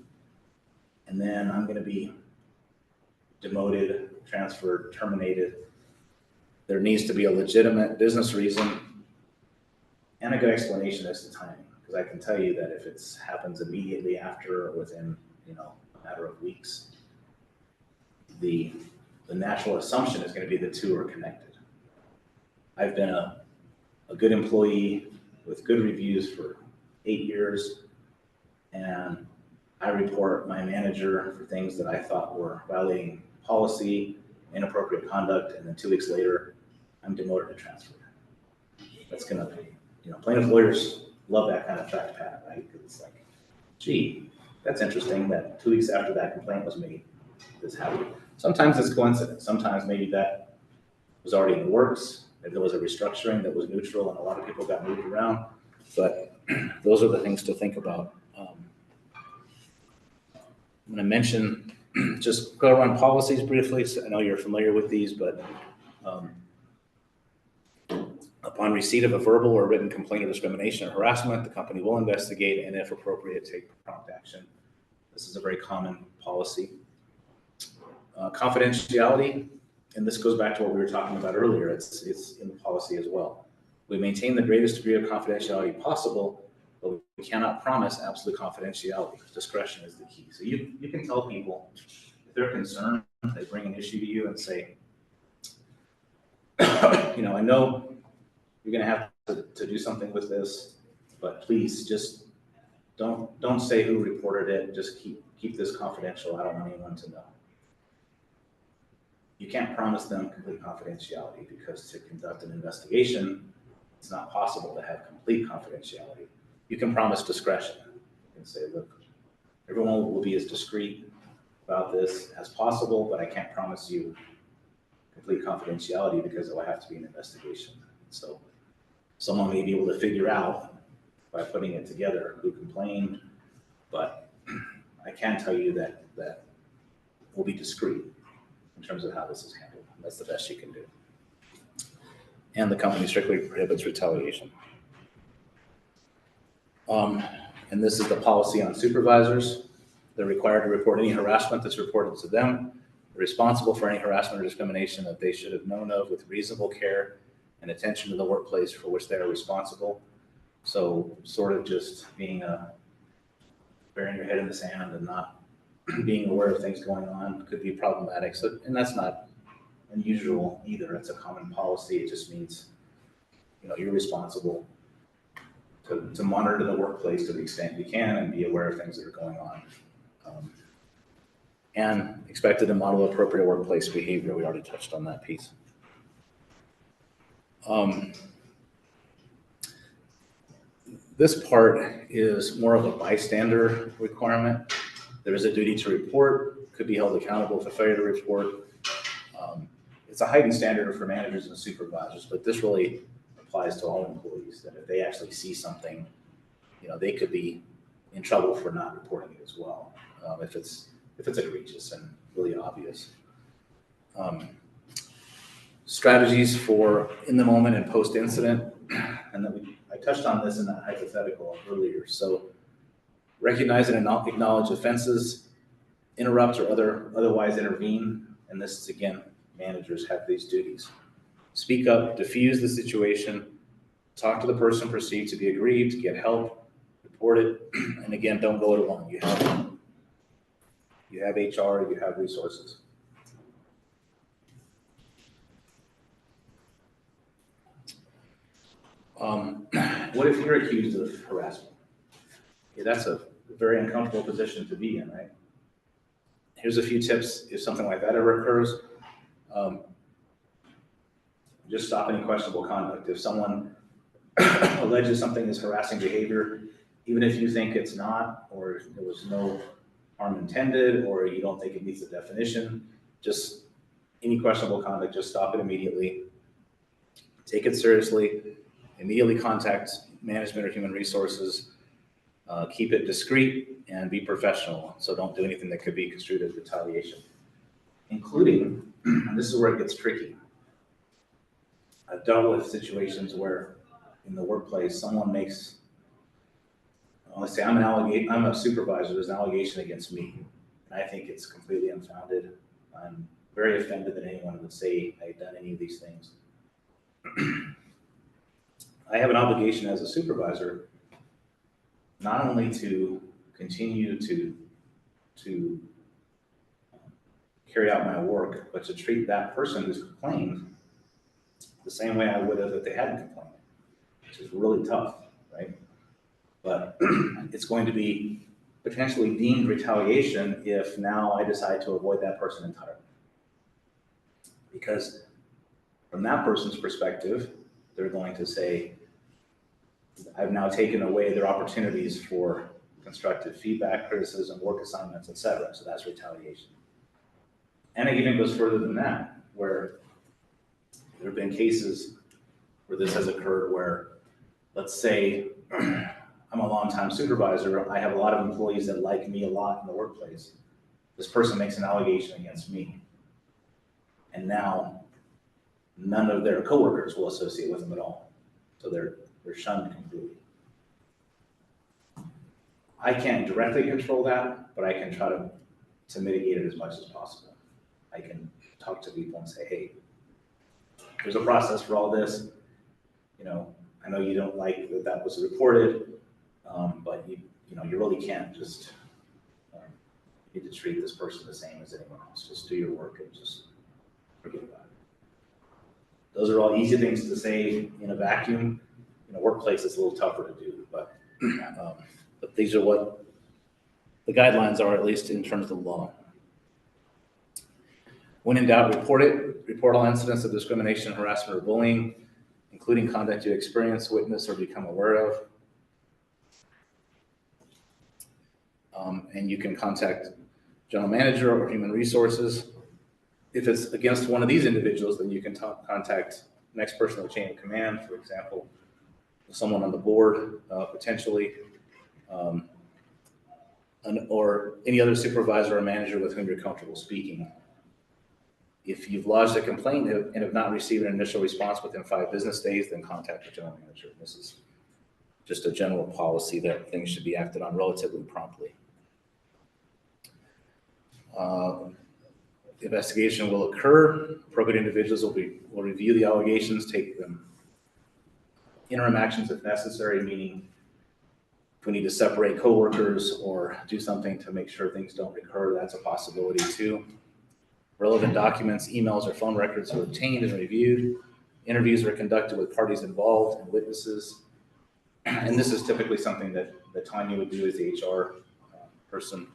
B: and then I'm going to be demoted, transferred, terminated, there needs to be a legitimate business reason, and a good explanation as to timing. Because I can tell you that if it happens immediately after or within, a matter of weeks, the natural assumption is going to be the two are connected. I've been a good employee with good reviews for 8 years, and I report my manager for things that I thought were violating policy, inappropriate conduct, and then 2 weeks later, I'm demoted and transferred. That's gonna, plaintiff lawyers love that kind of fact pattern, right? Because it's like, gee, that's interesting that 2 weeks after that complaint was made, this happened. Sometimes it's coincidence. Sometimes maybe that was already in the works. Maybe there was a restructuring that was neutral and a lot of people got moved around. But those are the things to think about. I'm going to mention just Quail-Run policies briefly. So I know you're familiar with these, but upon receipt of a verbal or written complaint of discrimination or harassment, the company will investigate and, if appropriate, take prompt action. This is a very common policy. Confidentiality, and this goes back to what we were talking about earlier. It's in the policy as well. We maintain the greatest degree of confidentiality possible, but we cannot promise absolute confidentiality. Discretion is the key. So you can tell people if they're concerned, they bring an issue to you and say, I know you're going to have to do something with this, but please just don't say who reported it. Just keep this confidential. I don't want anyone to know. You can't promise them complete confidentiality because to conduct an investigation, it's not possible to have complete confidentiality. You can promise discretion. You can say, look, everyone will be as discreet about this as possible, but I can't promise you complete confidentiality because it will have to be an investigation. So someone may be able to figure out by putting it together who complained, but I can tell you that we'll be discreet in terms of how this is handled. That's the best you can do. And the company strictly prohibits retaliation. And this is the policy on supervisors. They're required to report any harassment that's reported to them. They're responsible for any harassment or discrimination that they should have known of with reasonable care and attention to the workplace for which they are responsible. So sort of just being burying your head in the sand and not being aware of things going on could be problematic. So, and that's not unusual either. It's a common policy. It just means, you're responsible to monitor the workplace to the extent you can and be aware of things that are going on. And expected to model appropriate workplace behavior. We already touched on that piece. This part is more of a bystander requirement. There is a duty to report, could be held accountable for failure to report. It's a heightened standard for managers and supervisors, but this really applies to all employees, that if they actually see something, they could be in trouble for not reporting it as well, if it's egregious and really obvious. Strategies for in the moment and post-incident, and then I touched on this in that hypothetical earlier. So recognize and acknowledge offenses, interrupt or otherwise intervene, and this is, again, managers have these duties. Speak up, diffuse the situation, talk to the person perceived to be aggrieved, get help, report it, and again, don't go it alone. You have HR, you have resources. What if you're accused of harassment? Yeah, that's a very uncomfortable position to be in, right? Here's a few tips if something like that ever occurs. Just stop any questionable conduct. If someone alleges something is harassing behavior, even if you think it's not, or there was no harm intended, or you don't think it meets the definition, just any questionable conduct, just stop it immediately. Take it seriously. Immediately contact management or human resources. Keep it discreet and be professional. So don't do anything that could be construed as retaliation, including, and this is where it gets tricky. I've dealt with situations where in the workplace, someone makes, let's say I'm a supervisor, there's an allegation against me, and I think it's completely unfounded. I'm very offended that anyone would say I've done any of these things. I have an obligation as a supervisor, not only to continue to carry out my work, but to treat that person who's complained the same way I would have if they hadn't complained, which is really tough, right? But it's going to be potentially deemed retaliation if now I decide to avoid that person entirely. Because from that person's perspective, they're going to say, I've now taken away their opportunities for constructive feedback, criticism, work assignments, etc. So that's retaliation. And it even goes further than that, where there have been cases where this has occurred where, let's say, I'm a longtime supervisor, I have a lot of employees that like me a lot in the workplace. This person makes an allegation against me. And now none of their coworkers will associate with them at all. So they're shunned completely. I can't directly control that, but I can try to mitigate it as much as possible. I can talk to people and say, hey, there's a process for all this. You know, I know you don't like that was reported, but you really can't just you need to treat this person the same as anyone else. Just do your work and just forget about it. Those are all easy things to say in a vacuum. In a workplace, it's a little tougher to do, but these are what the guidelines are, at least in terms of the law. When in doubt, report it. Report all incidents of discrimination, harassment, or bullying, including conduct you experience, witness, or become aware of. And you can contact general manager or human resources. If it's against one of these individuals, then you can contact next person in the chain of command, for example, someone on the board, potentially, or any other supervisor or manager with whom you're comfortable speaking. If you've lodged a complaint and have not received an initial response within 5 business days, then contact the general manager. This is just a general policy that things should be acted on relatively promptly. The investigation will occur. Appropriate individuals will review the allegations, take them interim actions if necessary, meaning if we need to separate coworkers or do something to make sure things don't recur, that's a possibility too. Relevant documents, emails, or phone records are obtained and reviewed. Interviews are conducted with parties involved and witnesses. And this is typically something that Tanya would do as the HR person.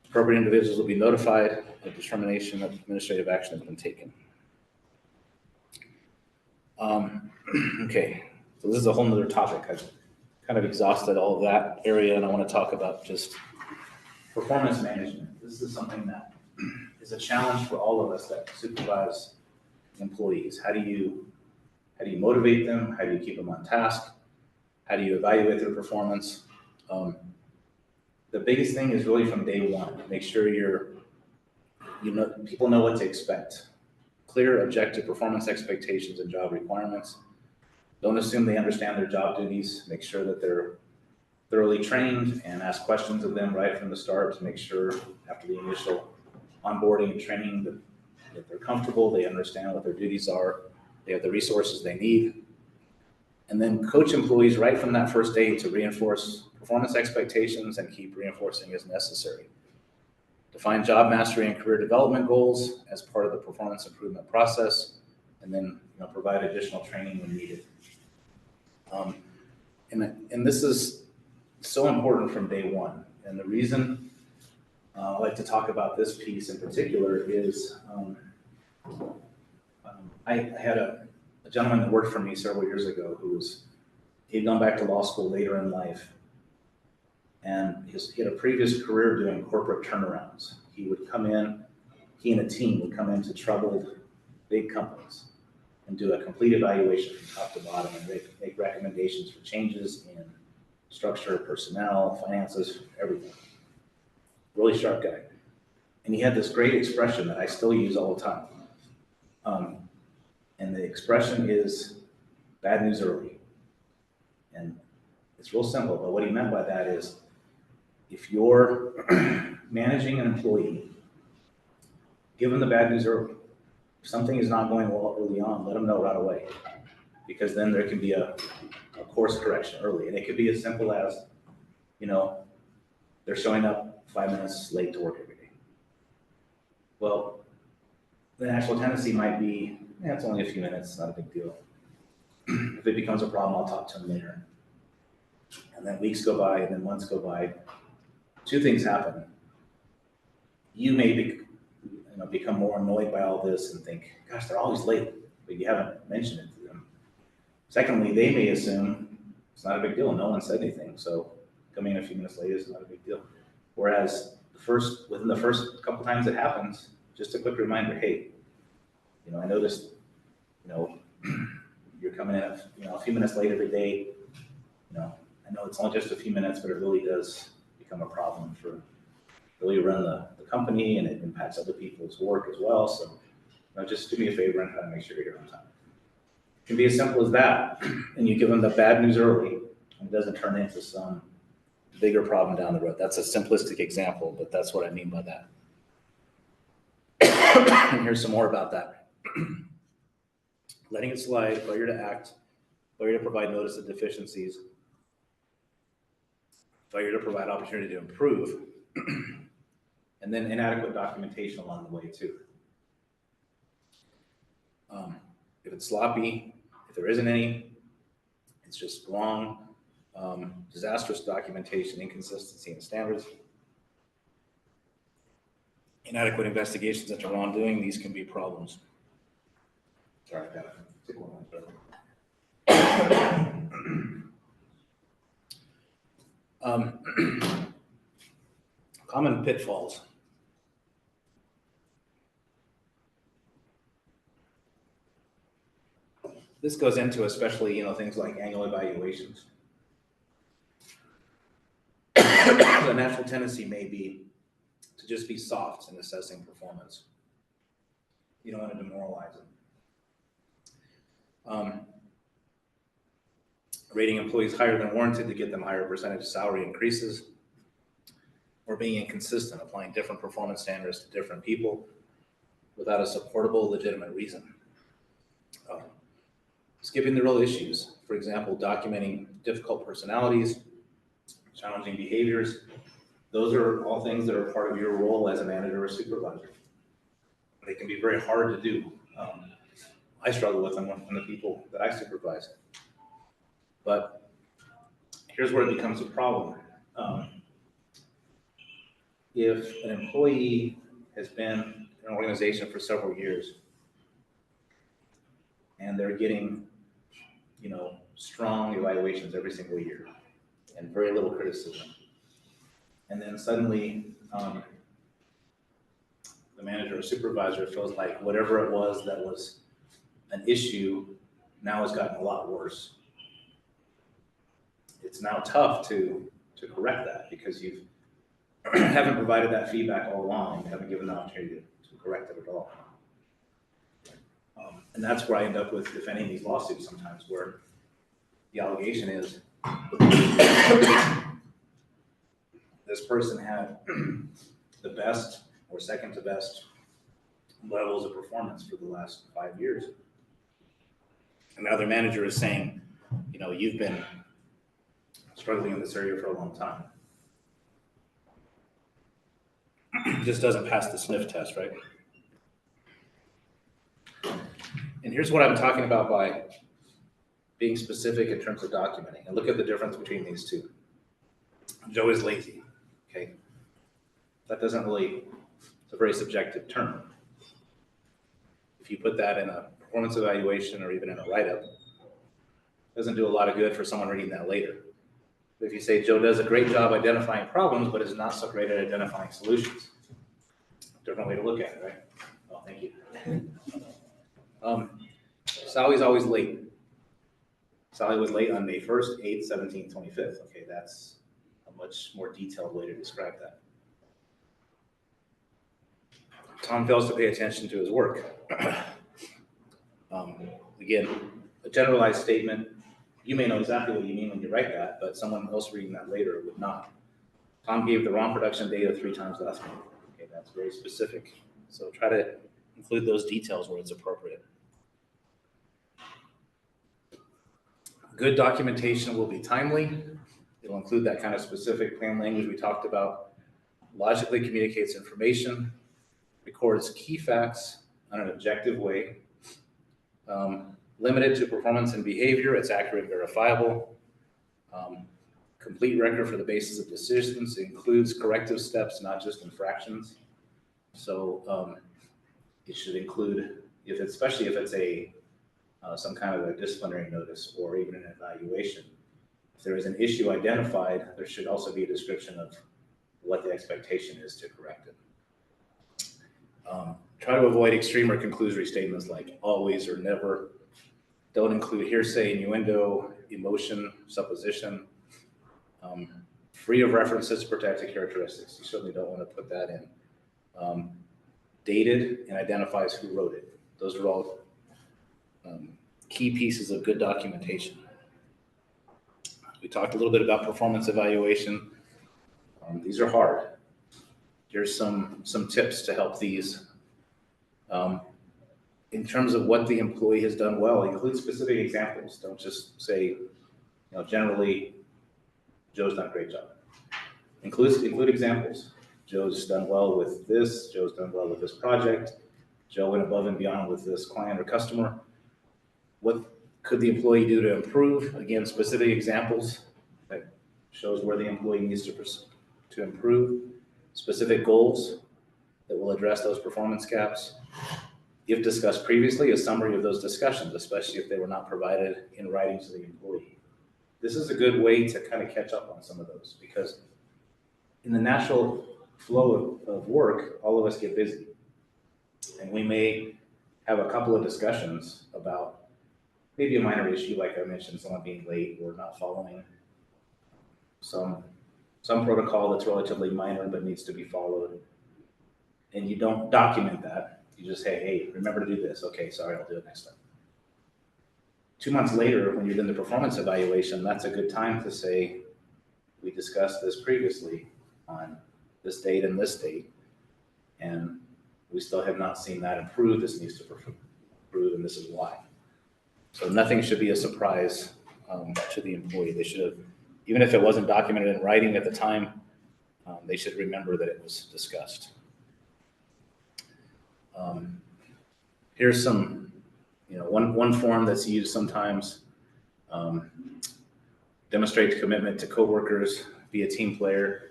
B: Appropriate individuals will be notified of determination that administrative action has been taken. Okay, so this is a whole nother topic. I've kind of exhausted all of that area, and I want to talk about just performance management. This is something that is a challenge for all of us that supervise employees. How do you motivate them? How do you keep them on task? How do you evaluate their performance? The biggest thing is really from day one. Make sure people know what to expect. Clear, objective performance expectations and job requirements. Don't assume they understand their job duties. Make sure that they're thoroughly trained and ask questions of them right from the start to make sure after the initial onboarding and training that they're comfortable, they understand what their duties are, they have the resources they need. And then coach employees right from that first day to reinforce performance expectations and keep reinforcing as necessary. Define job mastery and career development goals as part of the performance improvement process, and then provide additional training when needed. And this is so important from day one. And the reason I like to talk about this piece in particular is I had a gentleman that worked for me several years ago he'd gone back to law school later in life, and he had a previous career doing corporate turnarounds. He and a team would come into troubled big companies and do a complete evaluation from top to bottom and make recommendations for changes in structure, personnel, finances, everything. Really sharp guy. And he had this great expression that I still use all the time. And the expression is bad news early. And it's real simple, but what he meant by that is if you're managing an employee, give them the bad news early. If something is not going well early on, let them know right away. because then there can be a course correction early. And it could be as simple as, they're showing up 5 minutes late to work every day. Well, the natural tendency might be, it's only a few minutes, not a big deal. If it becomes a problem, I'll talk to them later. And then weeks go by, and then months go by. Two things happen. You may become more annoyed by all this and think, gosh, they're always late, but you haven't mentioned it to them. Secondly, they may assume it's not a big deal. No one said anything, so coming in a few minutes late is not a big deal. Whereas within the first couple times it happens, just a quick reminder, hey, I noticed, you're coming in a few minutes late every day. I know it's only just a few minutes, but it really does become a problem for really run the company, and it impacts other people's work as well. So just do me a favor and try to make sure you're here on time. It can be as simple as that, and you give them the bad news early, and it doesn't turn into some bigger problem down the road. That's a simplistic example, but that's what I mean by that. And here's some more about that. Letting it slide, failure to act, failure to provide notice of deficiencies, failure to provide opportunity to improve, and then inadequate documentation along the way too. If it's sloppy, if there isn't any, it's just wrong, disastrous documentation, inconsistency in standards, inadequate investigations into wrongdoing, these can be problems. Sorry, I gotta take one more. Common pitfalls. This goes into especially, things like annual evaluations. The natural tendency may be to just be soft in assessing performance. You don't want to demoralize them. Rating employees higher than warranted to get them higher percentage salary increases, or being inconsistent, applying different performance standards to different people without a supportable, legitimate reason. Skipping the real issues, for example, documenting difficult personalities, challenging behaviors. Those are all things that are part of your role as a manager or supervisor. They can be very hard to do. I struggle with them from the people that I supervise. But here's where it becomes a problem. If an employee has been in an organization for several years and they're getting, strong evaluations every single year and very little criticism, and then suddenly the manager or supervisor feels like whatever it was that was an issue now has gotten a lot worse. It's now tough to correct that because you haven't provided that feedback all along. You haven't given the opportunity to correct it at all. And that's where I end up with defending these lawsuits sometimes, where the allegation is this person had the best or second to best levels of performance for the last 5 years. And the other manager is saying, you've been struggling in this area for a long time. Just doesn't pass the sniff test, right? And here's what I'm talking about by being specific in terms of documenting. And look at the difference between these two. Joe is lazy, okay? That doesn't really, it's a very subjective term. If you put that in a performance evaluation or even in a write-up, it doesn't do a lot of good for someone reading that later. But if you say Joe does a great job identifying problems, but is not so great at identifying solutions, different way to look at it, right? Oh, thank you. Sally's always late. Sally was late on May 1st, 8th, 17th, 25th. Okay, that's a much more detailed way to describe that. Tom fails to pay attention to his work. Again, a generalized statement. You may know exactly what you mean when you write that, but someone else reading that later would not. Tom gave the wrong production data 3 times last month. Okay, that's very specific. So try to include those details where it's appropriate. Good documentation will be timely. It'll include that kind of specific plain language we talked about, logically communicates information, records key facts in an objective way, limited to performance and behavior, it's accurate and verifiable, complete record for the basis of decisions, includes corrective steps, not just infractions. So it should include, especially if it's some kind of a disciplinary notice or even an evaluation. If there is an issue identified, there should also be a description of what the expectation is to correct it. Try to avoid extreme or conclusory statements like always or never. Don't include hearsay, innuendo, emotion, supposition. Free of references to protected characteristics. You certainly don't want to put that in. Dated and identifies who wrote it. Those are all key pieces of good documentation. We talked a little bit about performance evaluation. These are hard. Here's some tips to help these. In terms of what the employee has done well, include specific examples. Don't just say, generally, Joe's done a great job. Include examples. Joe's done well with this. Joe's done well with this project. Joe went above and beyond with this client or customer. What could the employee do to improve? Again, specific examples that shows where the employee needs to improve. Specific goals that will address those performance gaps. If discussed previously, a summary of those discussions, especially if they were not provided in writing to the employee. This is a good way to kind of catch up on some of those, because in the natural flow of work, all of us get busy. And we may have a couple of discussions about maybe a minor issue, like I mentioned, someone being late or not following some protocol that's relatively minor but needs to be followed. And you don't document that. You just say, hey, remember to do this. Okay, sorry, I'll do it next time. 2 months later, when you're doing the performance evaluation, that's a good time to say, we discussed this previously on this date and this date, and we still have not seen that improve. This needs to improve, and this is why. So nothing should be a surprise to the employee. They should have, even if it wasn't documented in writing at the time, they should remember that it was discussed. Here's some, one form that's used sometimes. Demonstrate commitment to coworkers, be a team player.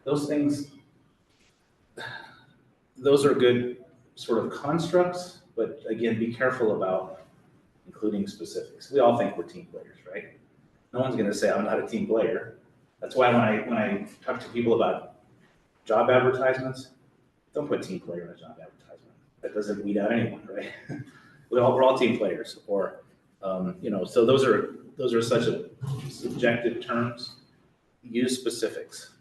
B: Those things, those are good sort of constructs, but again, be careful about including specifics. We all think we're team players, right? No one's going to say, I'm not a team player. That's why when I talk to people about job advertisements, don't put team player in a job advertisement. That doesn't weed out anyone, right? We're all team players, or so those are such a subjective terms. Use specifics.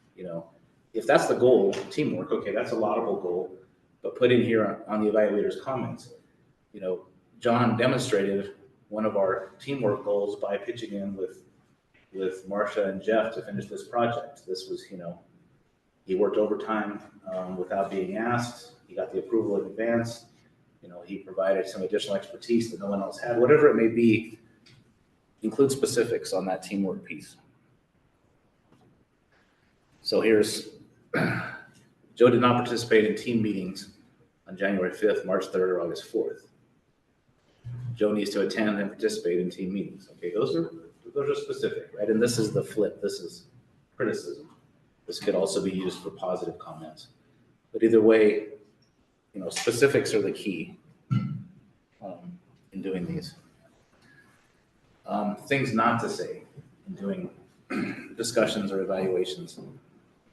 B: If that's the goal, teamwork, okay, that's a laudable goal, but put in here on the evaluator's comments. John demonstrated one of our teamwork goals by pitching in with Marcia and Jeff to finish this project. This was, he worked overtime without being asked. He got the approval in advance. He provided some additional expertise that no one else had. Whatever it may be, include specifics on that teamwork piece. So here's, Joe did not participate in team meetings on January 5th, March 3rd, or August 4th. Joe needs to attend and participate in team meetings. Okay, those are specific, right? And this is the flip. This is criticism. This could also be used for positive comments. But either way, specifics are the key in doing these. Things not to say in doing discussions or evaluations.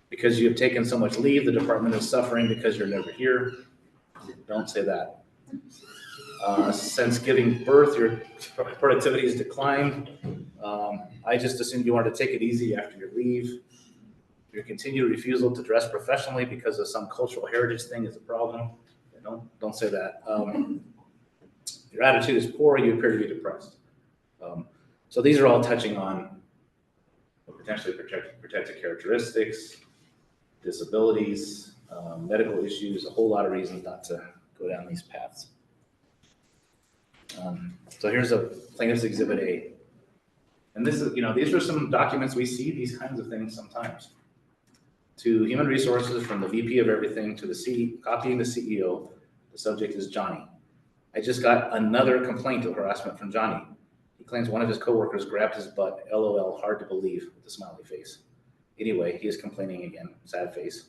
B: Because you have taken so much leave, the department is suffering because you're never here. Don't say that. Since giving birth, your productivity has declined. I just assumed you wanted to take it easy after your leave. Your continued refusal to dress professionally because of some cultural heritage thing is a problem. Don't say that. Your attitude is poor. You appear to be depressed. So these are all touching on potentially protected characteristics, disabilities, medical issues, a whole lot of reasons not to go down these paths. So here's a plaintiff's exhibit A. And this is, these are some documents, we see these kinds of things sometimes. To Human Resources, from the VP of everything to the copying the CEO, the subject is Johnny. I just got another complaint of harassment from Johnny. He claims one of his coworkers grabbed his butt, LOL, hard to believe, with a smiley face. Anyway, he is complaining again, sad face.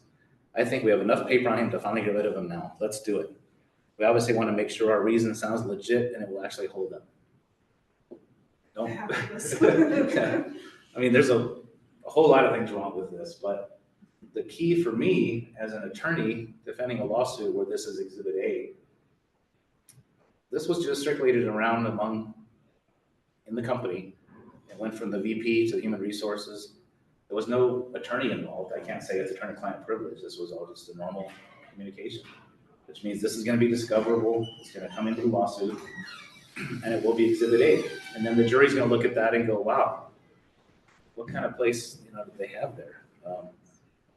B: I think we have enough paper on him to finally get rid of him now. Let's do it. We obviously want to make sure our reason sounds legit and it will actually hold up. Don't. I mean, there's a whole lot of things wrong with this, but the key for me as an attorney defending a lawsuit where this is Exhibit A, this was just circulated around in the company. It went from the VP to the Human Resources. There was no attorney involved. I can't say it's attorney-client privilege. This was all just a normal communication, which means this is going to be discoverable. It's going to come into the lawsuit, and it will be Exhibit A. And then the jury's going to look at that and go, wow, what kind of place do they have there?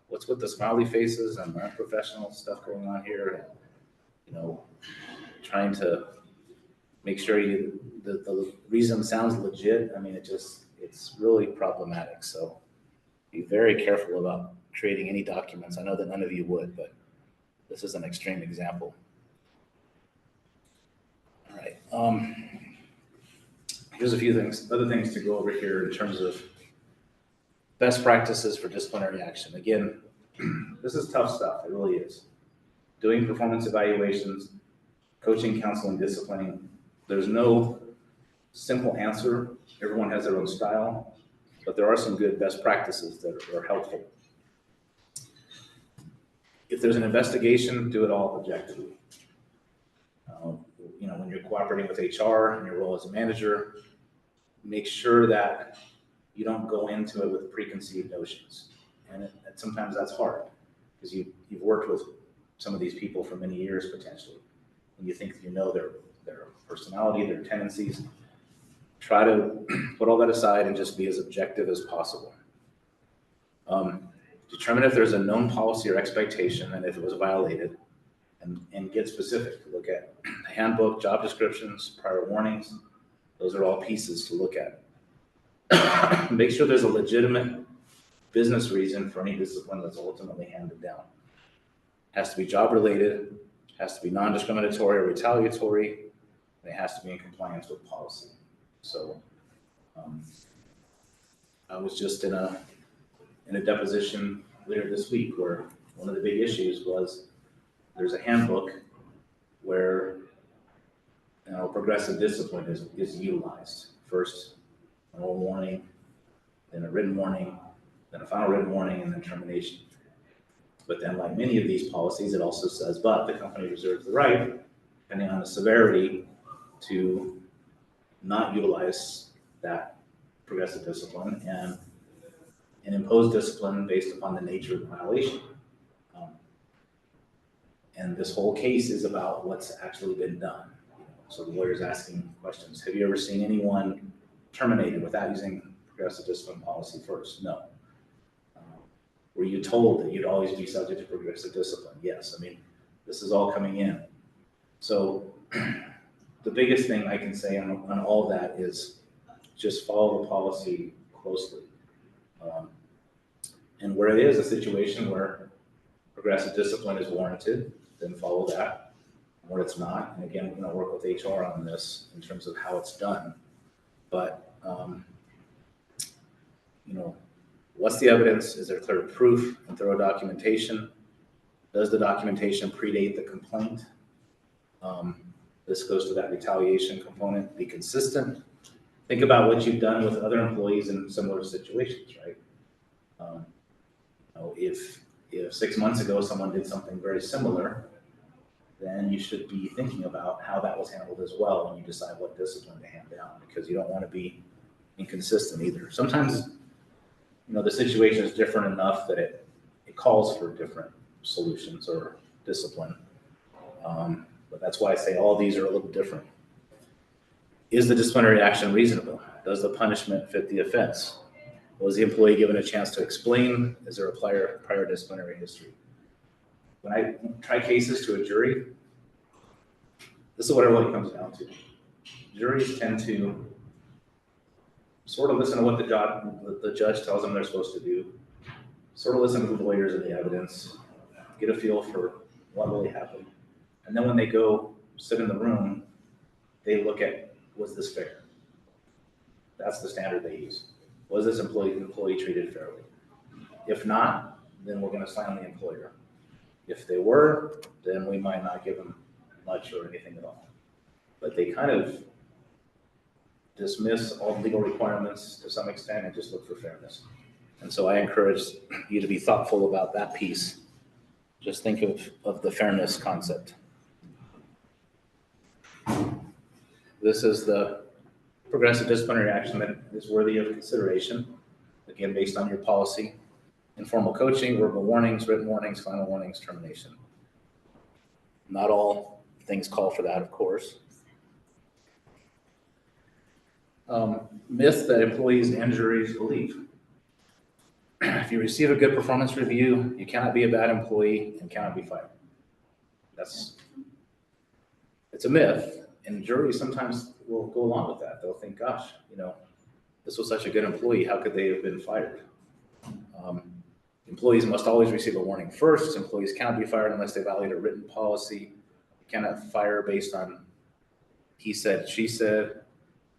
B: What's with the smiley faces and unprofessional stuff going on here? And, trying to make sure the reason sounds legit. I mean, it's really problematic. So be very careful about creating any documents. I know that none of you would, but this is an extreme example. All right. Here's a few other things to go over here in terms of best practices for disciplinary action. Again, this is tough stuff. It really is. Doing performance evaluations, coaching, counseling, disciplining. There's no simple answer. Everyone has their own style, but there are some good best practices that are helpful. If there's an investigation, do it all objectively. When you're cooperating with HR in your role as a manager, make sure that you don't go into it with preconceived notions. And sometimes that's hard because you've worked with some of these people for many years potentially, and you think their personality, their tendencies. Try to put all that aside and just be as objective as possible. Determine if there's a known policy or expectation and if it was violated, and get specific. Look at the handbook, job descriptions, prior warnings. Those are all pieces to look at. Make sure there's a legitimate business reason for any discipline that's ultimately handed down. Has to be job related, has to be non-discriminatory or retaliatory, and it has to be in compliance with policy. So I was just in a deposition later this week where one of the big issues was there's a handbook where progressive discipline is utilized. First, an oral warning, then a written warning, then a final written warning, and then termination. But then, like many of these policies, it also says, but the company reserves the right, depending on the severity, to not utilize that progressive discipline and impose discipline based upon the nature of the violation. And this whole case is about what's actually been done. So the lawyer's asking questions. Have you ever seen anyone terminated without using progressive discipline policy first? No. Were you told that you'd always be subject to progressive discipline? Yes. I mean, this is all coming in. So the biggest thing I can say on all that is just follow the policy closely. And where it is a situation where progressive discipline is warranted, then follow that. Where it's not, and again, we're going to work with HR on this in terms of how it's done. But what's the evidence? Is there clear proof and thorough documentation? Does the documentation predate the complaint? This goes to that retaliation component. Be consistent. Think about what you've done with other employees in similar situations, right? If 6 months ago someone did something very similar, then you should be thinking about how that was handled as well when you decide what discipline to hand down, because you don't want to be inconsistent either. Sometimes, the situation is different enough that it calls for different solutions or discipline. But that's why I say all these are a little different. Is the disciplinary action reasonable? Does the punishment fit the offense? Was the employee given a chance to explain? Is there a prior disciplinary history? When I try cases to a jury, this is what it really comes down to. Juries tend to sort of listen to what the judge tells them they're supposed to do, sort of listen to the lawyers and the evidence, get a feel for what really happened. And then when they go sit in the room, they look at, was this fair? That's the standard they use. Was this employee treated fairly? If not, then we're gonna slam the employer. If they were, then we might not give them much or anything at all. But they kind of dismiss all legal requirements to some extent and just look for fairness. And so I encourage you to be thoughtful about that piece. Just think of the fairness concept. This is the progressive disciplinary action that is worthy of consideration, again, based on your policy. Informal coaching, verbal warnings, written warnings, final warnings, termination. Not all things call for that, of course. Myth that employees and juries believe. If you receive a good performance review, you cannot be a bad employee and cannot be fired. It's a myth, and juries sometimes will go along with that. They'll think, gosh, this was such a good employee, how could they have been fired? Employees must always receive a warning first. Employees cannot be fired unless they violate a written policy. You cannot fire based on he said, she said.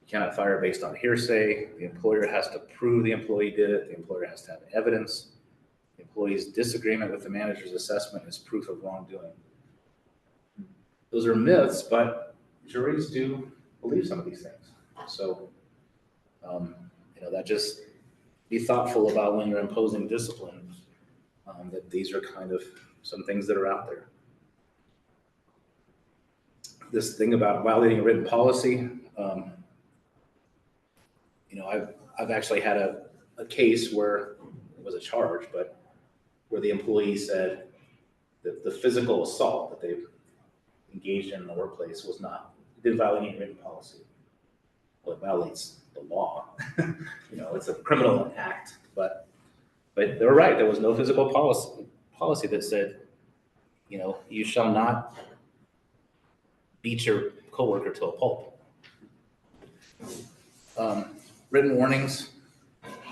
B: You cannot fire based on hearsay. The employer has to prove the employee did it. The employer has to have evidence. The employee's disagreement with the manager's assessment is proof of wrongdoing. Those are myths, but juries do believe some of these things. So, that just be thoughtful about when you're imposing discipline, that these are kind of some things that are out there. This thing about violating a written policy, I've actually had a case where it was a charge, but where the employee said that the physical assault that they engaged in the workplace didn't violate any written policy. Well, it violates the law. It's a criminal act, but they were right. There was no physical policy that said, you shall not beat your coworker to a pulp. Written warnings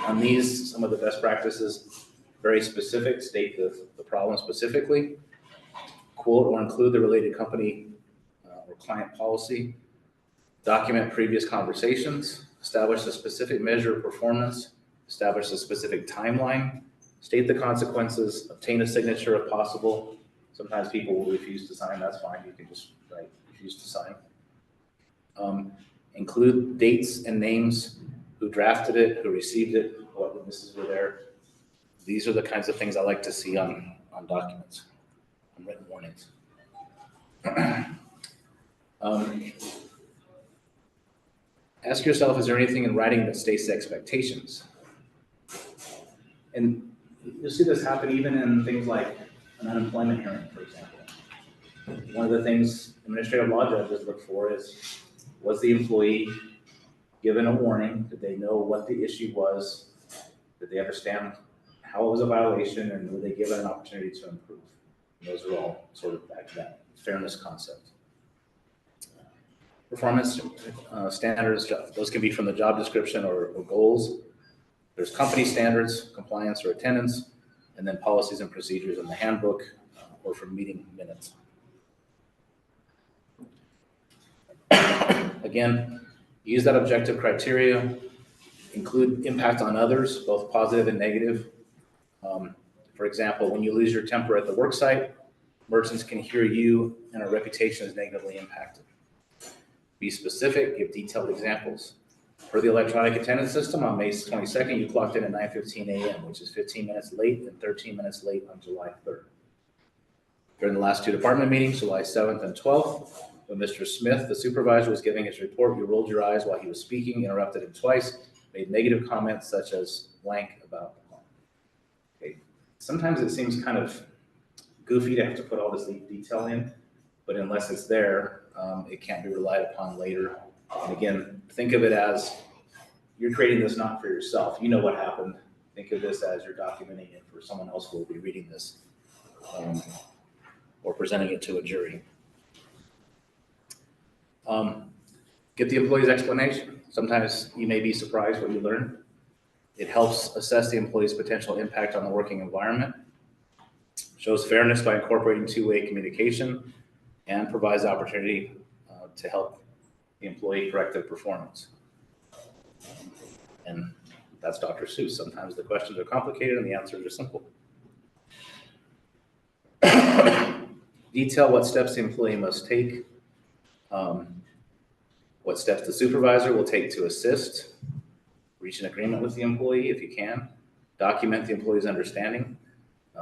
B: on these, some of the best practices, very specific, state the problem specifically, quote or include the related company or client policy, document previous conversations, establish a specific measure of performance, establish a specific timeline, state the consequences, obtain a signature if possible. Sometimes people will refuse to sign, that's fine, you can just write refuse to sign. Include dates and names, who drafted it, who received it, what witnesses were there. These are the kinds of things I like to see on documents, on written warnings. Ask yourself, is there anything in writing that states expectations? And you'll see this happen even in things like an unemployment hearing, for example. One of the things administrative law judges look for is, was the employee given a warning? Did they know what the issue was? Did they understand how it was a violation, and were they given an opportunity to improve? And those are all sort of back to that fairness concept. Performance standards, those can be from the job description or goals. There's company standards, compliance or attendance, and then policies and procedures in the handbook or from meeting minutes. Again, use that objective criteria, include impact on others, both positive and negative. For example, when you lose your temper at the work site, merchants can hear you and our reputation is negatively impacted. Be specific, give detailed examples. For the electronic attendance system, on May 22nd, you clocked in at 9:15 a.m., which is 15 minutes late and 13 minutes late on July 3rd. During the last two department meetings, July 7th and 12th, when Mr. Smith, the supervisor, was giving his report, you rolled your eyes while he was speaking, interrupted him twice, made negative comments such as blank about the home. Okay. Sometimes it seems kind of goofy to have to put all this detail in, but unless it's there, it can't be relied upon later. And again, think of it as you're creating this not for yourself. You know what happened. Think of this as you're documenting it for someone else who will be reading this or presenting it to a jury. Get the employee's explanation. Sometimes you may be surprised what you learn. It helps assess the employee's potential impact on the working environment, shows fairness by incorporating two-way communication, and provides opportunity to help the employee correct their performance. And that's Dr. Seuss. Sometimes the questions are complicated and the answers are simple. Detail what steps the employee must take, what steps the supervisor will take to assist, reach an agreement with the employee if you can, document the employee's understanding.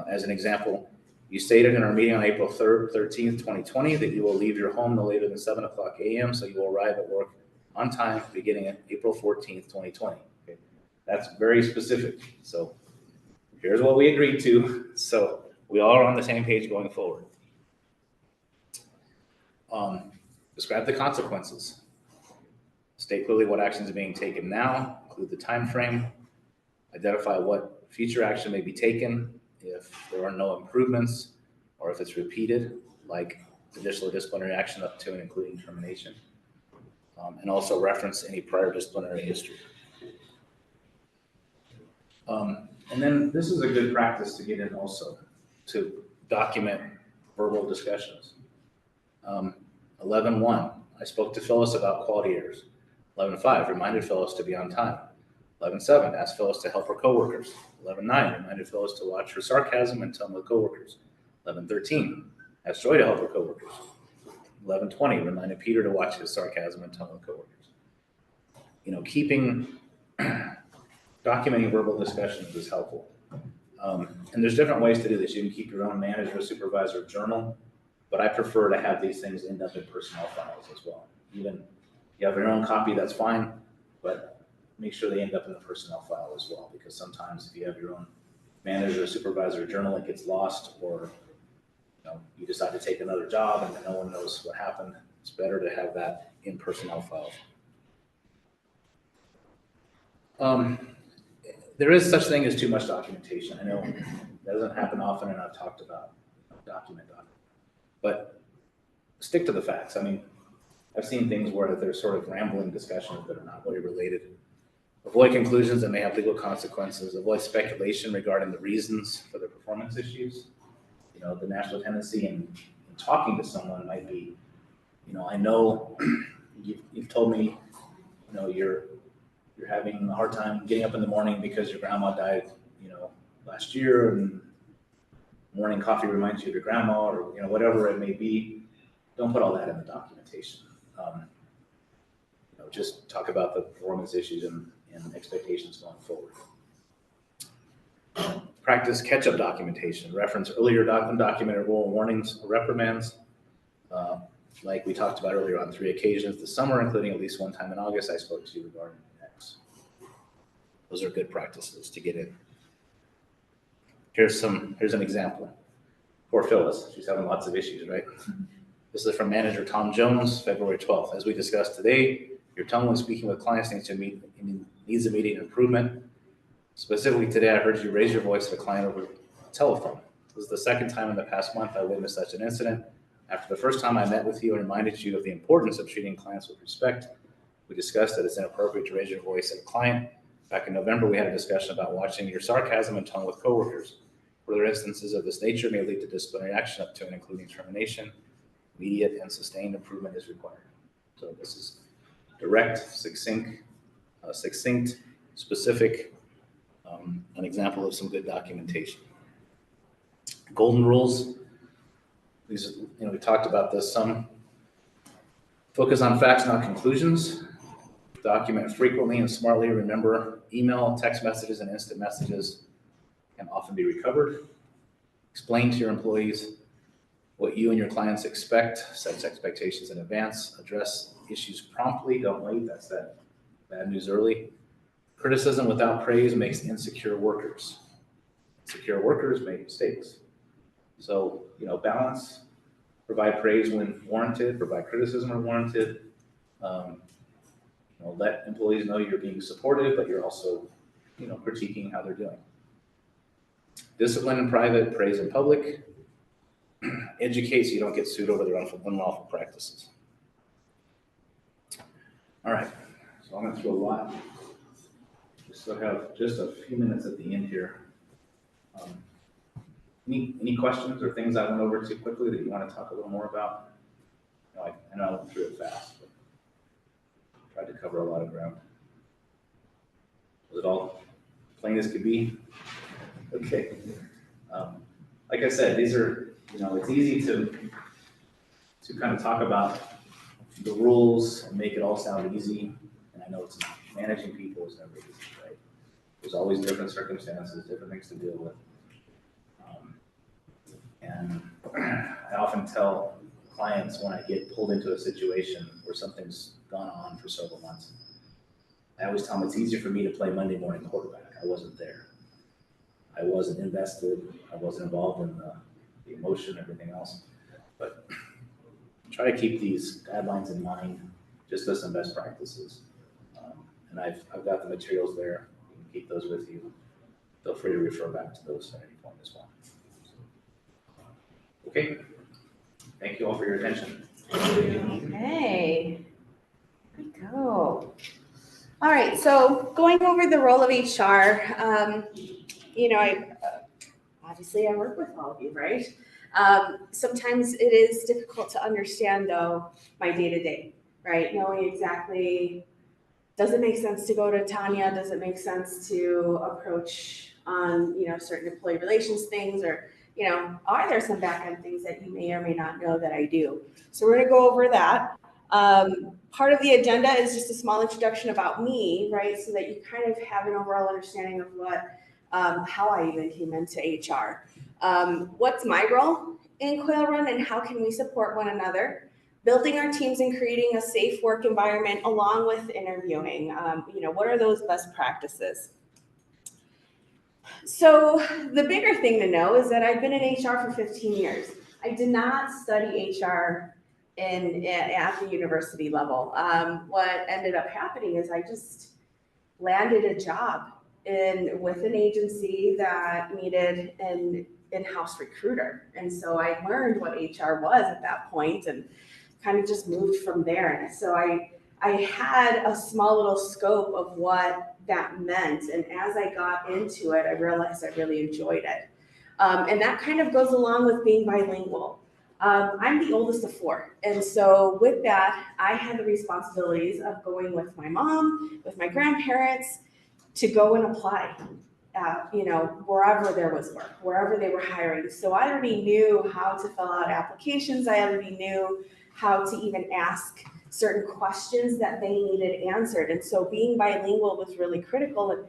B: As an example, you stated in our meeting on April 13th, 2020, that you will leave your home no later than 7:00 a.m. so you will arrive at work on time beginning at April 14th, 2020. Okay. That's very specific. So here's what we agreed to. So we all are on the same page going forward. Describe the consequences. State clearly what actions are being taken now, include the time frame, identify what future action may be taken if there are no improvements or if it's repeated, like additional disciplinary action up to and including termination, and also reference any prior disciplinary history. And then this is a good practice to get in also, to document verbal discussions. 11.1, I spoke to Phyllis about quality errors. 11.5, reminded Phyllis to be on time. 11.7, asked Phyllis to help her coworkers. 11.9, reminded Phyllis to watch her sarcasm and tone with coworkers. 11.13, asked Joy to help her coworkers. 11.20, reminded Peter to watch his sarcasm and tone with coworkers. You know, documenting verbal discussions is helpful. And there's different ways to do this. You can keep your own manager or supervisor journal, but I prefer to have these things end up in personnel files as well. Even if you have your own copy, that's fine, but make sure they end up in the personnel file as well, because sometimes if you have your own manager or supervisor journal, it gets lost, or you decide to take another job and no one knows what happened. It's better to have that in personnel files. There is such thing as too much documentation. I know it doesn't happen often, and I've talked about document, but stick to the facts. I mean, I've seen things where there's sort of rambling discussions that are not really related. Avoid conclusions that may have legal consequences. Avoid speculation regarding the reasons for the performance issues. The natural tendency in talking to someone might be, I know you've told me, you're having a hard time getting up in the morning because your grandma died, last year, and morning coffee reminds you of your grandma, or whatever it may be. Don't put all that in the documentation. Just talk about the performance issues and expectations going forward. Practice catch-up documentation. Reference earlier undocumented oral warnings or reprimands. Like we talked about earlier, on 3 occasions this summer, including at least one time in August, I spoke to you regarding X. Those are good practices to get in. Here's an example. Poor Phyllis, she's having lots of issues, right? This is from Manager Tom Jones, February 12th. As we discussed today, your tone when speaking with clients needs immediate improvement. Specifically today, I heard you raise your voice to a client over telephone. This is the second time in the past month I witnessed such an incident. After the first time I met with you and reminded you of the importance of treating clients with respect, we discussed that it's inappropriate to raise your voice at a client. Back in November, we had a discussion about watching your sarcasm and tone with coworkers. Further instances of this nature may lead to disciplinary action up to and including termination. Immediate and sustained improvement is required. So this is direct, succinct, specific, an example of some good documentation. Golden rules. These, we talked about this some. Focus on facts, not conclusions. Document frequently and smartly. Remember, email, text messages, and instant messages can often be recovered. Explain to your employees what you and your clients expect. Set expectations in advance. Address issues promptly. Don't wait. That's that bad news early. Criticism without praise makes insecure workers. Insecure workers make mistakes. So, balance. Provide praise when warranted. Provide criticism when warranted. Let employees know you're being supportive, but you're also, critiquing how they're doing. Discipline in private, praise in public. Educate so you don't get sued over their unlawful practices. All right. So I'm going through a lot. We still have just a few minutes at the end here. Any questions or things I went over too quickly that you want to talk a little more about? I know I went through it fast, but tried to cover a lot of ground. Was it all plain as could be? Okay. Like I said, these are, it's easy to kind of talk about the rules and make it all sound easy. And I know it's not. Managing people is never easy, right? There's always different circumstances, different things to deal with. And I often tell clients when I get pulled into a situation where something's gone on for several months, I always tell them it's easier for me to play Monday morning quarterback. I wasn't there. I wasn't invested. I wasn't involved in the emotion, everything else. But try to keep these guidelines in mind, just as some best practices. And I've got the materials there. You can keep those with you. Feel free to refer back to those at any point as well. Okay. Thank you all for your attention.
A: Okay. Here we go. All right, so going over the role of HR, obviously I work with all of you, right? Sometimes it is difficult to understand, though, my day-to-day, right? Knowing exactly, does it make sense to go to Tanya? Does it make sense to approach on, certain employee relations things, or, are there some back-end things that you may or may not know that I do? So we're gonna go over that. Part of the agenda is just a small introduction about me, right? So that you kind of have an overall understanding of how I even came into HR. What's my role in Quail-Run and how can we support one another? Building our teams and creating a safe work environment along with interviewing. What are those best practices? So the bigger thing to know is that I've been in HR for 15 years. I did not study HR at the university level. What ended up happening is I just landed a job with an agency that needed an in-house recruiter. And so I learned what HR was at that point and kind of just moved from there. And so I had a small little scope of what that meant. And as I got into it, I realized I really enjoyed it. And that kind of goes along with being bilingual. I'm the oldest of four. And so with that, I had the responsibilities of going with my mom, with my grandparents, to go and apply, wherever there was work, wherever they were hiring. So I already knew how to fill out applications. I already knew how to even ask certain questions that they needed answered. And so being bilingual was really critical. And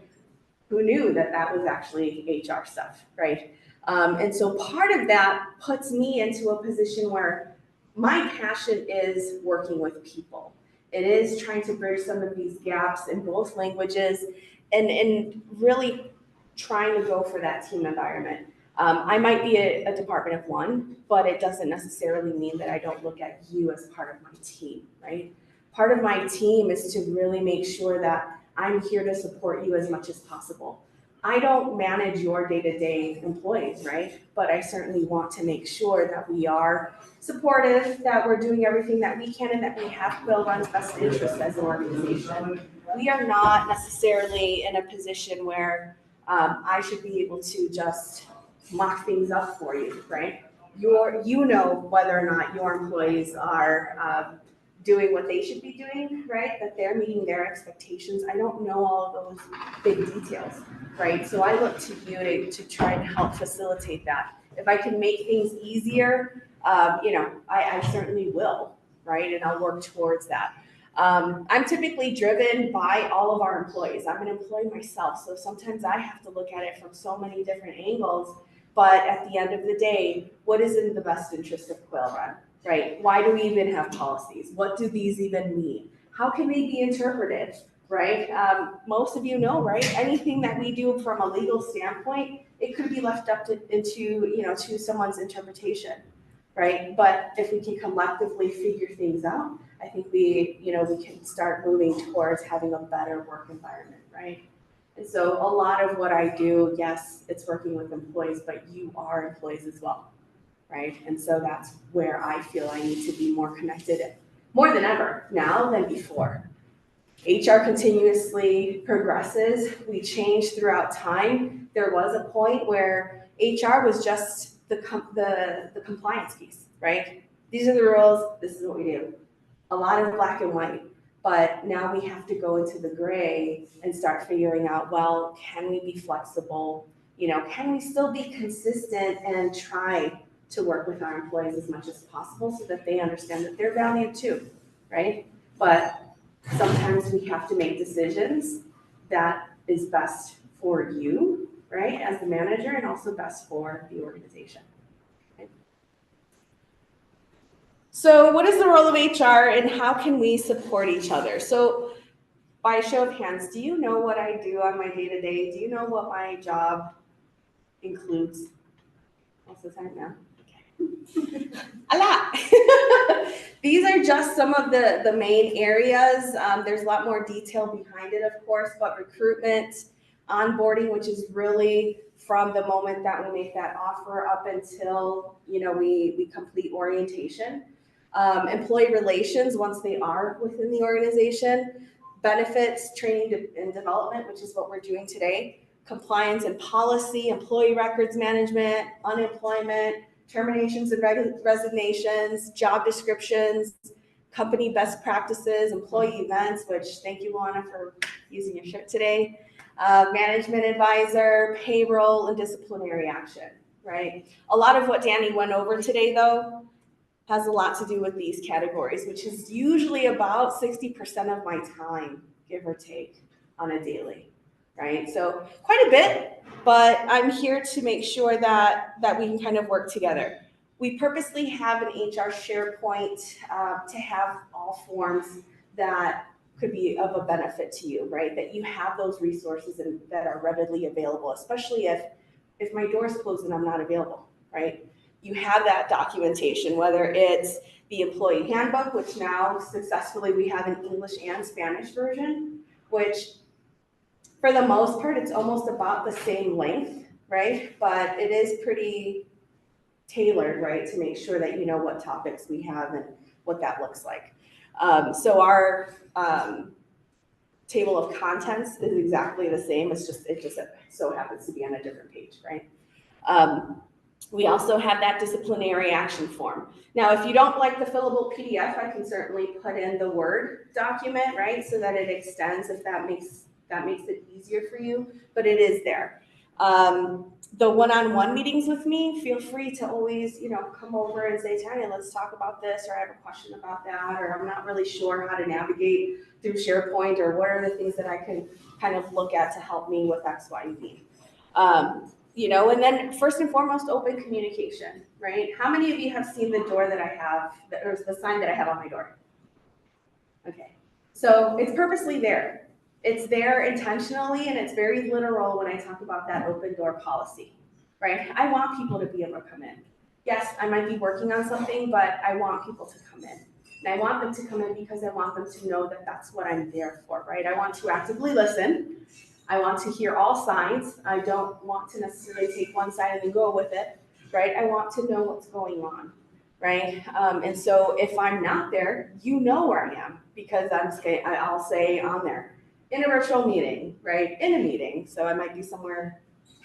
A: who knew that that was actually HR stuff, right? And so part of that puts me into a position where my passion is working with people. It is trying to bridge some of these gaps in both languages and really trying to go for that team environment. I might be a department of one, but it doesn't necessarily mean that I don't look at you as part of my team, right? Part of my team is to really make sure that I'm here to support you as much as possible. I don't manage your day-to-day employees, right? But I certainly want to make sure that we are supportive, that we're doing everything that we can, and that we have Quail-Run's best interest as an organization. We are not necessarily in a position where I should be able to just mock things up for you, right? You know whether or not your employees are doing what they should be doing, right? That they're meeting their expectations. I don't know all of those big details, right? So I look to you to try and help facilitate that. If I can make things easier, I certainly will, right? And I'll work towards that. I'm typically driven by all of our employees. I'm an employee myself, so sometimes I have to look at it from so many different angles. But at the end of the day, what is in the best interest of Quail-Run, right? Why do we even have policies? What do these even mean? How can they be interpreted, right? Most of you know, right? Anything that we do from a legal standpoint, it could be left up to someone's interpretation, right? But if we can collectively figure things out, I think we can start moving towards having a better work environment, right? And so a lot of what I do, yes, it's working with employees, but you are employees as well, right? And so that's where I feel I need to be more connected, more than ever now than before. HR continuously progresses. We change throughout time. There was a point where HR was just the compliance piece, right? These are the rules, this is what we do. A lot of black and white, but now we have to go into the gray and start figuring out, well, can we be flexible? You know, can we still be consistent and try to work with our employees as much as possible so that they understand that they're valued too, right? But sometimes we have to make decisions that is best for you, right, as the manager, and also best for the organization. Okay. So what is the role of HR and how can we support each other? So by show of hands, do you know what I do on my day-to-day? Do you know what my job includes? Most of the time now. Okay. A lot. These are just some of the main areas. There's a lot more detail behind it, of course, but recruitment, onboarding, which is really from the moment that we make that offer up until, you know, we complete orientation. Employee relations, once they are within the organization, benefits, training and development, which is what we're doing today, compliance and policy, employee records management, unemployment, terminations and resignations, job descriptions, company best practices, employee events, which thank you, Luana, for using your shirt today, management advisor, payroll, and disciplinary action, right? A lot of what Danny went over today, though, has a lot to do with these categories, which is usually about 60% of my time, give or take, on a daily, right? So quite a bit, but I'm here to make sure that we can kind of work together. We purposely have an HR SharePoint to have all forms that could be of a benefit to you, right? That you have those resources and that are readily available, especially if my door's closed and I'm not available, right? You have that documentation, whether it's the employee handbook, which now successfully we have an English and Spanish version, which for the most part, it's almost about the same length, right? But it is pretty tailored, right, to make sure that you know what topics we have and what that looks like. So our table of contents is exactly the same. It just so happens to be on a different page, right? We also have that disciplinary action form. Now, if you don't like the fillable PDF, I can certainly put in the Word document, right, so that it extends if that makes it easier for you, but it is there. The one-on-one meetings with me, feel free to always, you know, come over and say, Tanya, let's talk about this, or I have a question about that, or I'm not really sure how to navigate through SharePoint, or what are the things that I can kind of look at to help me with X, Y, and Z. You know, and then first and foremost, open communication, right? How many of you have seen the door that I have, or the sign that I have on my door? Okay, so it's purposely there. It's there intentionally, and it's very literal when I talk about that open door policy, right? I want people to be able to come in. Yes, I might be working on something, but I want people to come in. And I want them to come in because I want them to know that that's what I'm there for, right? I want to actively listen. I want to hear all sides. I don't want to necessarily take one side and then go with it, right? I want to know what's going on, right? And so if I'm not there, you know where I am, because I'll say on there, in a virtual meeting, right? In a meeting. So I might be somewhere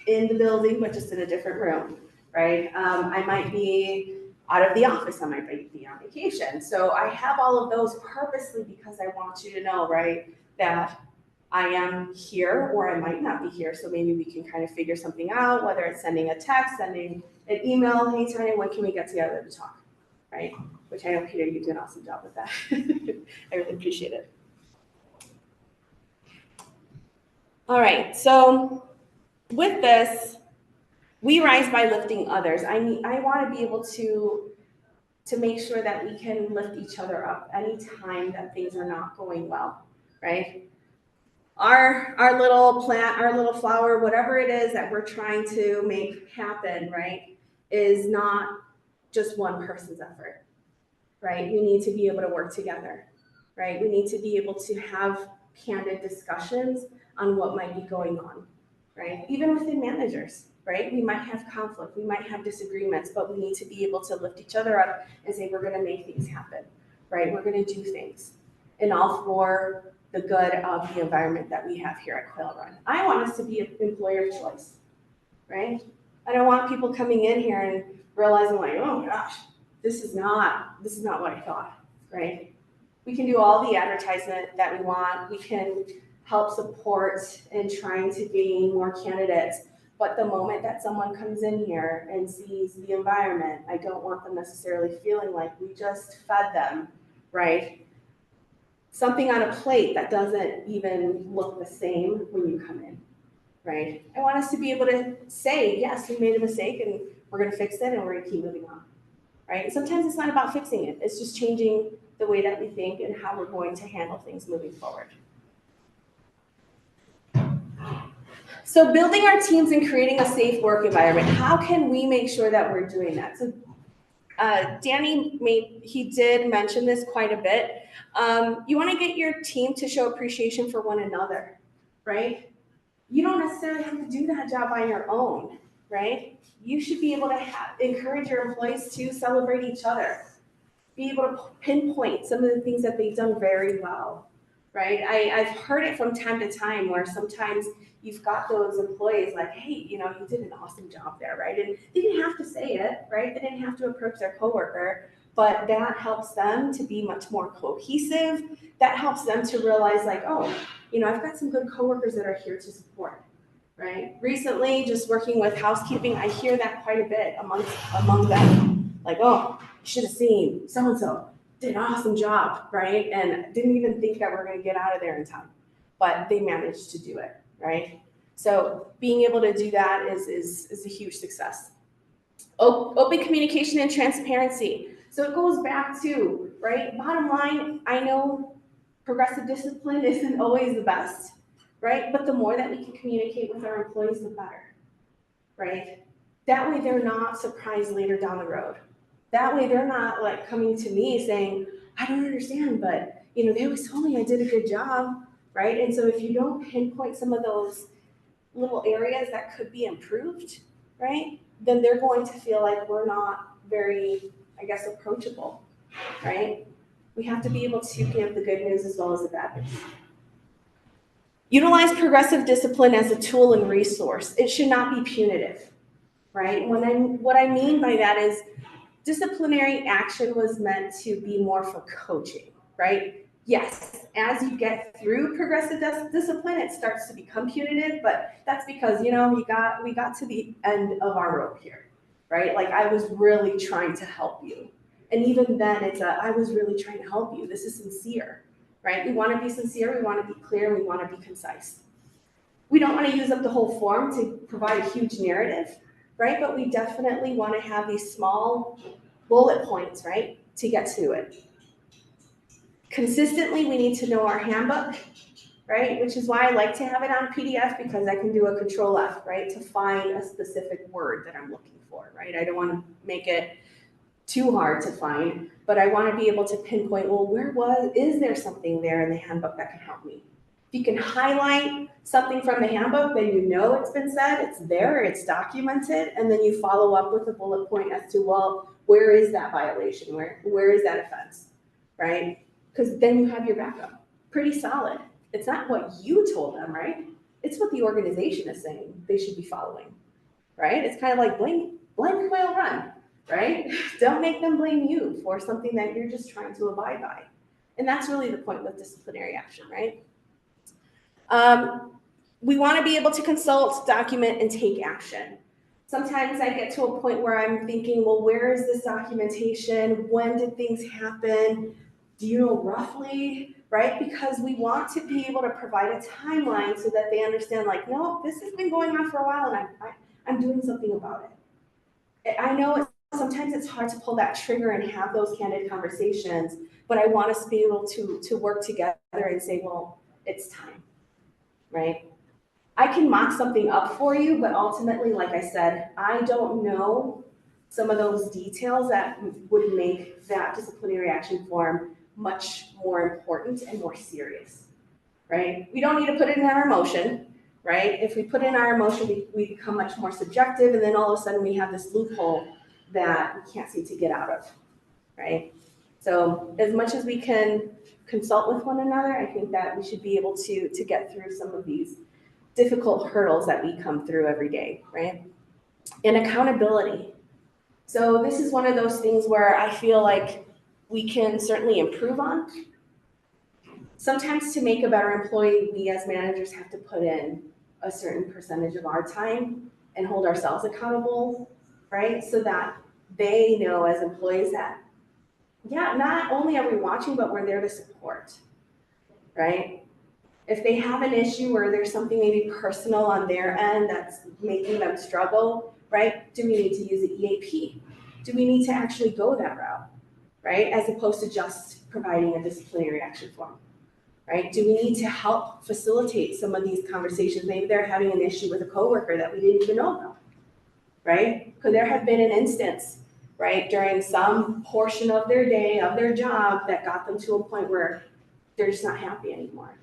A: in the building, but just in a different room, right? I might be out of the office. I might be on vacation. So I have all of those purposely because I want you to know, right, that I am here or I might not be here. So maybe we can kind of figure something out, whether it's sending a text, sending an email, hey, Tanya, when can we get together to talk, right? Which I know, Peter, you do an awesome job with that. I really appreciate it. All right, so with this, we rise by lifting others. I want to be able to make sure that we can lift each other up anytime that things are not going well, right? Our little plant, our little flower, whatever it is that we're trying to make happen, right, is not just one person's effort, right? We need to be able to work together, right? We need to be able to have candid discussions on what might be going on, right? Even within managers, right? We might have conflict, we might have disagreements, but we need to be able to lift each other up and say, we're gonna make things happen, right? We're gonna do things, and all for the good of the environment that we have here at Quail-Run. I want us to be an employer of choice, right? I don't want people coming in here and realizing like, oh gosh, this is not what I thought, right? We can do all the advertisement that we want. We can help support in trying to gain more candidates. But the moment that someone comes in here and sees the environment, I don't want them necessarily feeling like we just fed them, right? Something on a plate that doesn't even look the same when you come in, right? I want us to be able to say, yes, we made a mistake and we're gonna fix it and we're gonna keep moving on, right? And sometimes it's not about fixing it. It's just changing the way that we think and how we're going to handle things moving forward. So building our teams and creating a safe work environment, how can we make sure that we're doing that? So Danny did mention this quite a bit. You want to get your team to show appreciation for one another, right? You don't necessarily have to do that job on your own, right? You should be able to encourage your employees to celebrate each other, be able to pinpoint some of the things that they've done very well, right? I've heard it from time to time where sometimes you've got those employees like, hey, you did an awesome job there, right? And they didn't have to say it, right? They didn't have to approach their coworker, but that helps them to be much more cohesive. That helps them to realize like, oh, I've got some good coworkers that are here to support, right? Recently, just working with housekeeping, I hear that quite a bit among them. Like, oh, you should have seen so-and-so did an awesome job, right? And didn't even think that we're gonna get out of there in time, but they managed to do it, right? So being able to do that is a huge success. Open communication and transparency. So it goes back to, right? Bottom line, I know progressive discipline isn't always the best, right? But the more that we can communicate with our employees, the better, right? That way they're not surprised later down the road. That way they're not like coming to me saying, I don't understand, but they always told me I did a good job, right? And so if you don't pinpoint some of those little areas that could be improved, right? Then they're going to feel like we're not very, approachable, right? We have to be able to give the good news as well as the bad news. Utilize progressive discipline as a tool and resource. It should not be punitive, right? What I mean by that is disciplinary action was meant to be more for coaching, right? Yes, as you get through progressive discipline, it starts to become punitive, but that's because, we got to the end of our rope here, right? Like I was really trying to help you. And even then I was really trying to help you. This is sincere, right? We want to be sincere, we want to be clear, we want to be concise. We don't want to use up the whole form to provide a huge narrative, right? But we definitely want to have these small bullet points, right, to get to it. Consistently, we need to know our handbook, right, which is why I like to have it on PDF because I can do a Control F, right, to find a specific word that I'm looking for, right? I don't want to make it too hard to find, but I want to be able to pinpoint, well, is there something there in the handbook that can help me? If you can highlight something from the handbook, then it's been said, it's there, it's documented, and then you follow up with a bullet point as to, well, where is that violation? Where is that offense, right? Because then you have your backup. Pretty solid. It's not what you told them, right? It's what the organization is saying they should be following, right? It's kind of like blame Quail-Run, right? Don't make them blame you for something that you're just trying to abide by. And that's really the point with disciplinary action, right? We want to be able to consult, document, and take action. Sometimes I get to a point where I'm thinking, well, where is this documentation? When did things happen? Do you know roughly, right? Because we want to be able to provide a timeline so that they understand, like, no, this has been going on for a while and I'm doing something about it. I know sometimes it's hard to pull that trigger and have those candid conversations, but I want us to be able to work together and say, well, it's time, right? I can mock something up for you, but ultimately, like I said, I don't know some of those details that would make that disciplinary action form much more important and more serious, right? We don't need to put it in our emotion, right? If we put in our emotion, we become much more subjective, and then all of a sudden we have this loophole that we can't seem to get out of, right? So as much as we can consult with one another, I think that we should be able to get through some of these difficult hurdles that we come through every day, right? And accountability. So this is one of those things where I feel like we can certainly improve on. Sometimes to make a better employee, we as managers have to put in a certain percentage of our time and hold ourselves accountable, right? So that they know as employees that, yeah, not only are we watching, but we're there to support, right? If they have an issue or there's something maybe personal on their end that's making them struggle, right? Do we need to use the EAP? Do we need to actually go that route, right? As opposed to just providing a disciplinary action form, right? Do we need to help facilitate some of these conversations? Maybe they're having an issue with a coworker that we didn't even know about, right? Could there have been an instance, right, during some portion of their day, of their job, that got them to a point where they're just not happy anymore,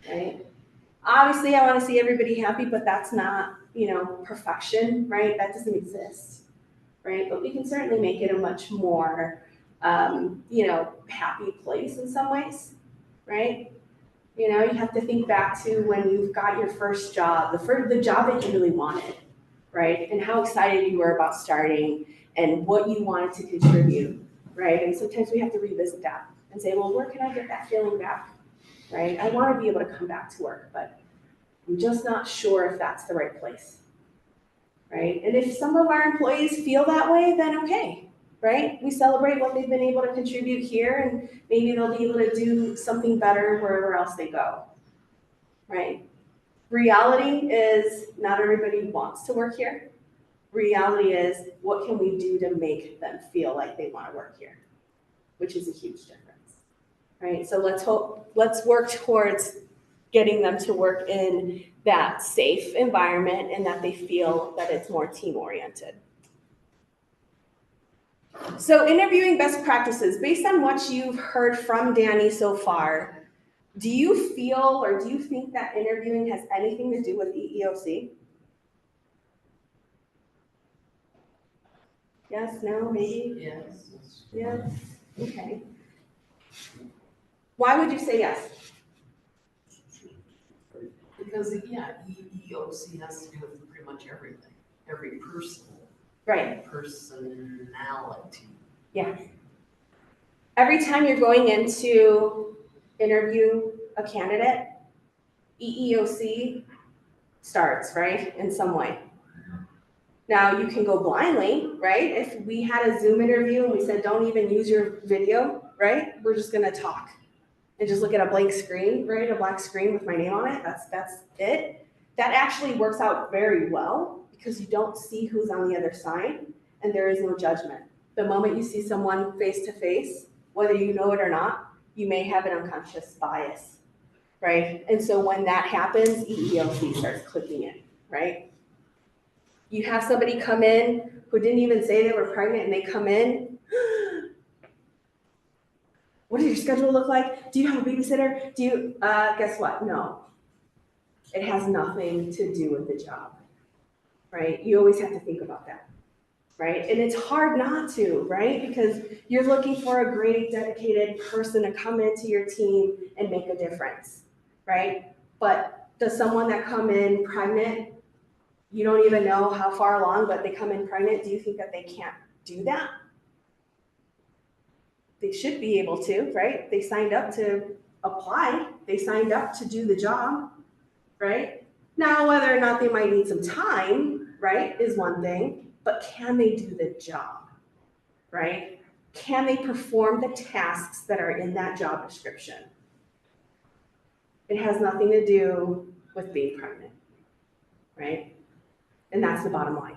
A: right? Obviously, I want to see everybody happy, but that's not, perfection, right? That doesn't exist, right? But we can certainly make it a much more, happy place in some ways, right? You have to think back to when you've got your first job, the job that you really wanted, right? And how excited you were about starting and what you wanted to contribute, right? And sometimes we have to revisit that and say, well, where can I get that feeling back, right? I want to be able to come back to work, but I'm just not sure if that's the right place, right? And if some of our employees feel that way, then okay, right? We celebrate what they've been able to contribute here, and maybe they'll be able to do something better wherever else they go, right? Reality is not everybody wants to work here. Reality is, what can we do to make them feel like they want to work here, which is a huge difference, right? So let's work towards getting them to work in that safe environment and that they feel that it's more team-oriented. So interviewing best practices, based on what you've heard from Danny so far, do you feel or do you think that interviewing has anything to do with EEOC? Yes, no, maybe?
C: Yes.
A: Yes, okay. Why would you say yes?
C: Because, EEOC has to do with pretty much everything, every person.
A: Right.
C: Personality.
A: Yeah. Every time you're going into interview a candidate, EEOC starts, right, in some way. Now, you can go blindly, right? If we had a Zoom interview and we said, don't even use your video, right? We're just gonna talk and just look at a blank screen, right? A black screen with my name on it, that's it. That actually works out very well because you don't see who's on the other side and there is no judgment. The moment you see someone face to face, whether you know it or not, you may have an unconscious bias, right? And so when that happens, EEOC starts clicking in, right? You have somebody come in who didn't even say they were pregnant and they come in. What does your schedule look like? Do you have a babysitter? Do you, guess what? No. It has nothing to do with the job, right? You always have to think about that, right? And it's hard not to, right? Because you're looking for a great, dedicated person to come into your team and make a difference, right? But does someone that come in pregnant, you don't even know how far along, but they come in pregnant, do you think that they can't do that? They should be able to, right? They signed up to apply. They signed up to do the job, right? Now, whether or not they might need some time, right, is one thing, but can they do the job, right? Can they perform the tasks that are in that job description? It has nothing to do with being pregnant, right? And that's the bottom line.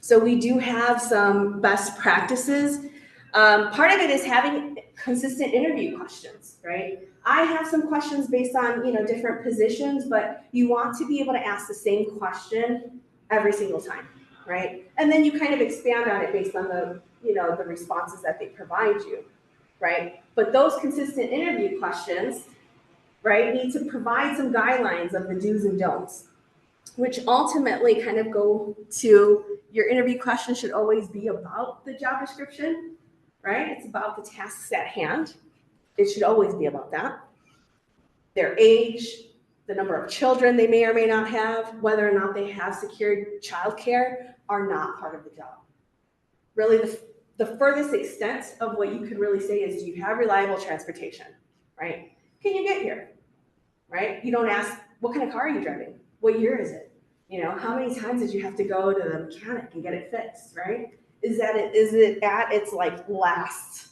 A: So we do have some best practices. Part of it is having consistent interview questions, right? I have some questions based on, different positions, but you want to be able to ask the same question every single time, right? And then you kind of expand on it based on the, the responses that they provide you, right? But those consistent interview questions, right, need to provide some guidelines of the do's and don'ts, which ultimately kind of go to your interview question should always be about the job description, right? It's about the tasks at hand. It should always be about that. Their age, the number of children they may or may not have, whether or not they have secured childcare are not part of the job. Really, the furthest extent of what you could really say is, do you have reliable transportation, right? Can you get here, right? You don't ask, what kind of car are you driving? What year is it? You know, how many times did you have to go to the mechanic and get it fixed, right? Is it at its like last,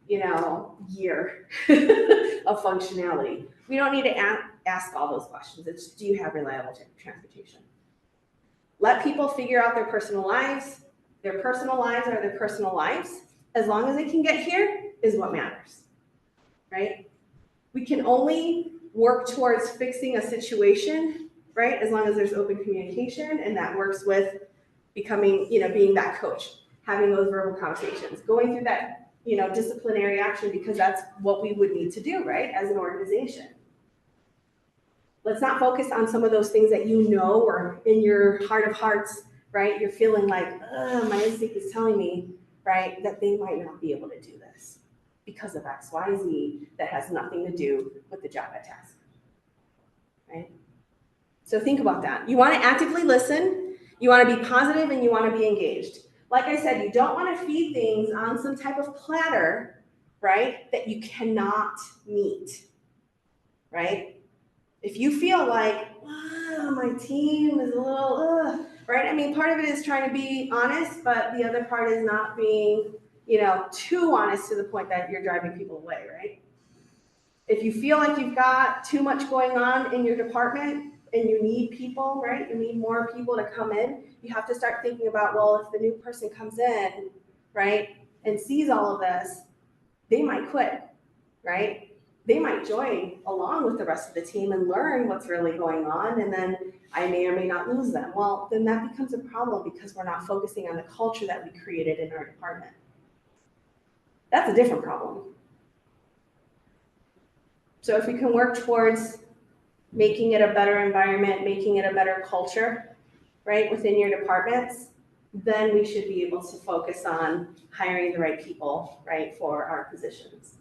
A: you know, year of functionality? We don't need to ask all those questions. It's, do you have reliable transportation? Let people figure out their personal lives. Their personal lives are their personal lives. As long as they can get here is what matters, right? We can only work towards fixing a situation, right, as long as there's open communication, and that works with becoming, you know, being that coach, having those verbal conversations, going through that, you know, disciplinary action, because that's what we would need to do, right, as an organization. Let's not focus on some of those things that you know, or in your heart of hearts, right, you're feeling like, my instinct is telling me, right, that they might not be able to do this because of X, Y, Z, that has nothing to do with the job at task, right? So think about that. You want to actively listen, you want to be positive, and you want to be engaged. Like I said, you don't want to feed things on some type of platter, right, that you cannot meet, right? If you feel like, my team is a little, right? I mean, part of it is trying to be honest, but the other part is not being, you know, too honest to the point that you're driving people away, right? If you feel like you've got too much going on in your department and you need people, right? You need more people to come in. You have to start thinking about, well, if the new person comes in, right, and sees all of this, they might quit, right? They might join along with the rest of the team and learn what's really going on, and then I may or may not lose them. Well, then that becomes a problem because we're not focusing on the culture that we created in our department. That's a different problem. So if we can work towards making it a better environment, making it a better culture, right, within your departments, then we should be able to focus on hiring the right people, right, for our positions.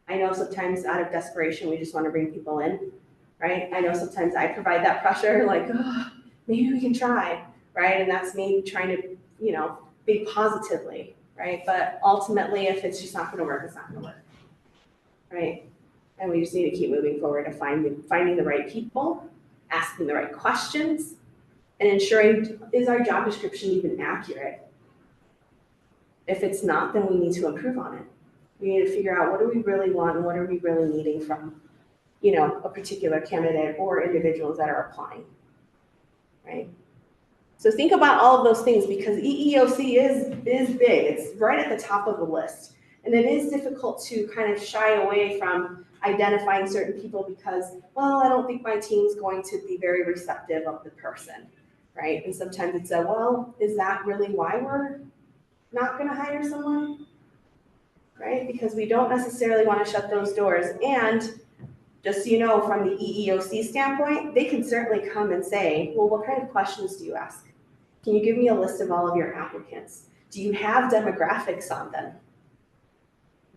A: I know sometimes out of desperation, we just want to bring people in, right? I know sometimes I provide that pressure, like, maybe we can try, right? And that's me trying to, you know, think positively, right? But ultimately, if it's just not going to work, it's not going to work, right? And we just need to keep moving forward to finding the right people, asking the right questions, and ensuring, is our job description even accurate? If it's not, then we need to improve on it. We need to figure out, what do we really want and what are we really needing from, you know, a particular candidate or individuals that are applying, right? So think about all of those things, because EEOC is big. It's right at the top of the list. And it is difficult to kind of shy away from identifying certain people because, well, I don't think my team's going to be very receptive of the person, right? And sometimes it's a, well, is that really why we're not going to hire someone, right? Because we don't necessarily want to shut those doors. And just so you know, from the EEOC standpoint, they can certainly come and say, well, what kind of questions do you ask? Can you give me a list of all of your applicants? Do you have demographics on them?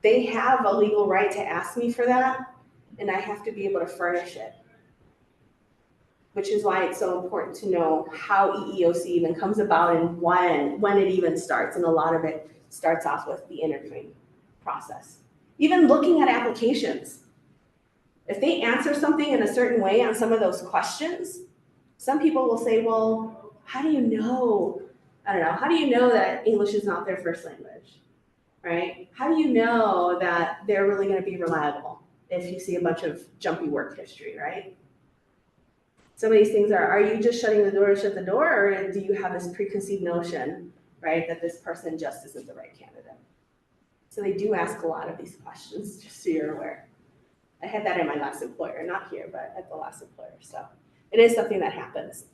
A: They have a legal right to ask me for that, and I have to be able to furnish it. Which is why it's so important to know how EEOC even comes about and when it even starts. And a lot of it starts off with the interviewing process. Even looking at applications. If they answer something in a certain way on some of those questions, some people will say, well, how do you know? I don't know. How do you know that English is not their first language, right? How do you know that they're really going to be reliable if you see a bunch of jumpy work history, right? Some of these things are you just shutting the door to shut the door, or do you have this preconceived notion, right, that this person just isn't the right candidate? So they do ask a lot of these questions, just so you're aware. I had that in my last employer, not here, but at the last employer. So it is something that happens.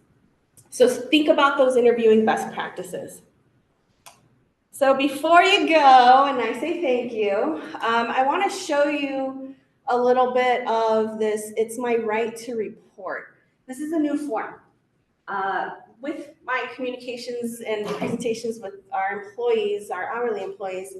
A: So think about those interviewing best practices. So before you go, and I say thank you, I want to show you a little bit of this. It's my right to report. This is a new form. With my communications and presentations with our employees, our hourly employees,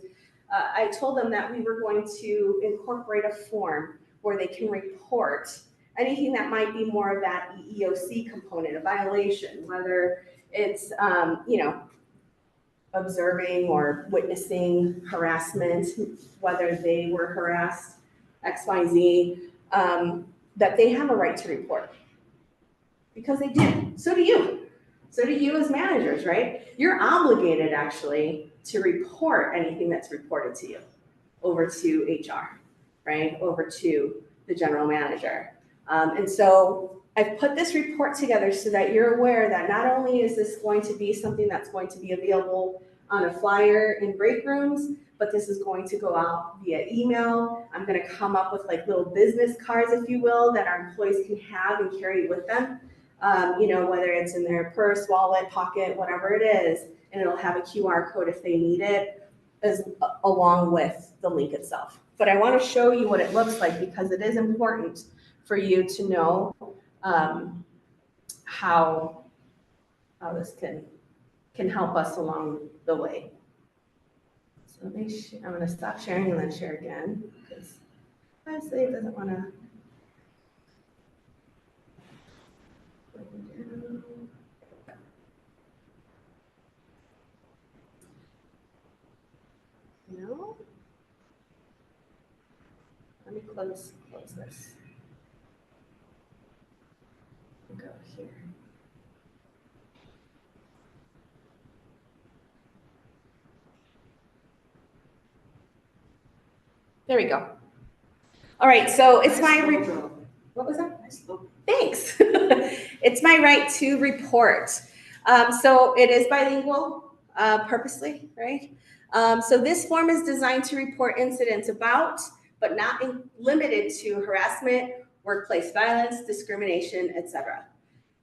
A: I told them that we were going to incorporate a form where they can report anything that might be more of that EEOC component, a violation, whether it's, observing or witnessing harassment, whether they were harassed, X, Y, Z, that they have a right to report. Because they do. So do you. So do you as managers, right? You're obligated actually to report anything that's reported to you over to HR, right? Over to the general manager. And so I've put this report together so that you're aware that not only is this going to be something that's going to be available on a flyer in break rooms, but this is going to go out via email. I'm going to come up with like little business cards, if you will, that our employees can have and carry with them. Whether it's in their purse, wallet, pocket, whatever it is, and it'll have a QR code if they need it, along with the link itself. But I want to show you what it looks like because it is important for you to know how this can help us along the way. So I'm going to stop sharing and then share again because obviously it doesn't want to. No. Let me close this. Go here. There we go. All right, so it's what was that? Thanks. It's my right to report. So it is bilingual, purposely, right? So this form is designed to report incidents about, but not limited to, harassment, workplace violence, discrimination, etc.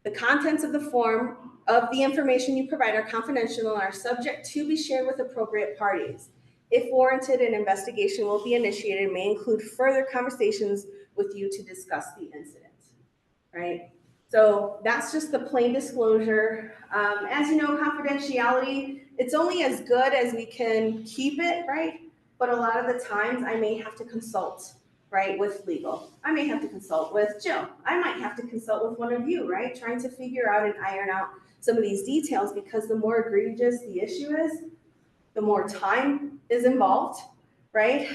A: The contents of the form of the information you provide are confidential and are subject to be shared with appropriate parties. If warranted, an investigation will be initiated and may include further conversations with you to discuss the incident, right? So that's just the plain disclosure. As you know, confidentiality, it's only as good as we can keep it, right? But a lot of the times I may have to consult, right, with legal. I may have to consult with Jill. I might have to consult with one of you, right? Trying to figure out and iron out some of these details because the more egregious the issue is, the more time is involved, right?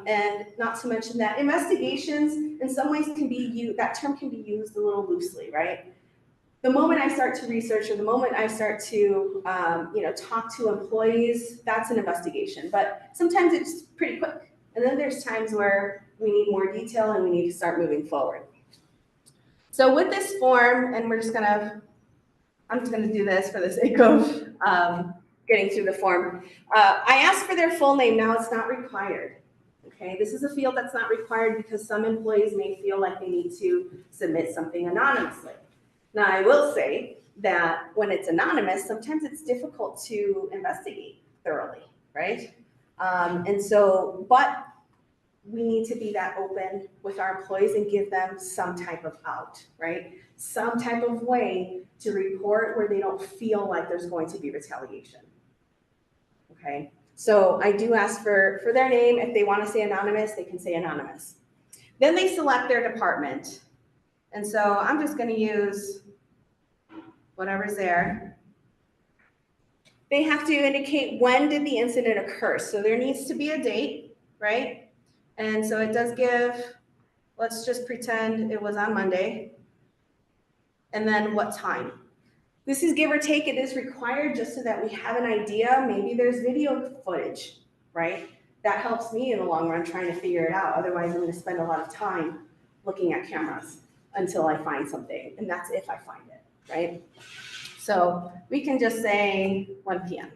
A: And not to mention that investigations in some ways can be used, that term can be used a little loosely, right? The moment I start to research or the moment I start to, talk to employees, that's an investigation. But sometimes it's pretty quick. And then there's times where we need more detail and we need to start moving forward. So with this form, and I'm just gonna do this for the sake of getting through the form. I asked for their full name. Now it's not required. Okay, this is a field that's not required because some employees may feel like they need to submit something anonymously. Now I will say that when it's anonymous, sometimes it's difficult to investigate thoroughly, right? But we need to be that open with our employees and give them some type of out, right? Some type of way to report where they don't feel like there's going to be retaliation. Okay, so I do ask for their name. If they want to say anonymous, they can say anonymous. Then they select their department. And so I'm just going to use whatever's there. They have to indicate when did the incident occur. So there needs to be a date, right? And so it does give, let's just pretend it was on Monday. And then what time? This is give or take, it is required just so that we have an idea. Maybe there's video footage, right? That helps me in the long run trying to figure it out. Otherwise, I'm going to spend a lot of time looking at cameras until I find something. And that's if I find it, right? So we can just say 1 p.m.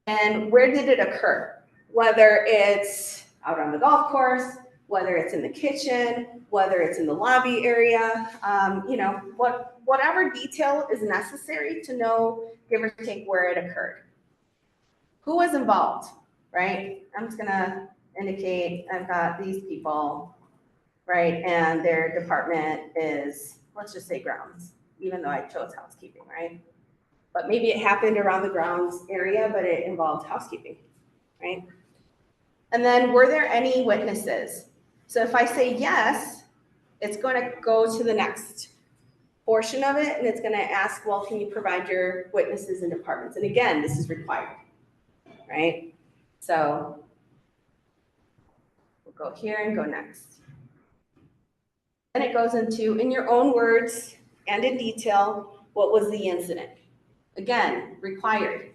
A: And where did it occur? Whether it's out on the golf course, whether it's in the kitchen, whether it's in the lobby area, whatever detail is necessary to know, give or take, where it occurred. Who was involved, right? I'm just gonna indicate I've got these people, right? And their department is, let's just say grounds, even though I chose housekeeping, right? But maybe it happened around the grounds area, but it involved housekeeping, right? And then, were there any witnesses? So if I say yes, it's going to go to the next portion of it, and it's going to ask, well, can you provide your witnesses and departments? And again, this is required, right? So we'll go here and go next. Then it goes into, in your own words and in detail, what was the incident? Again, required.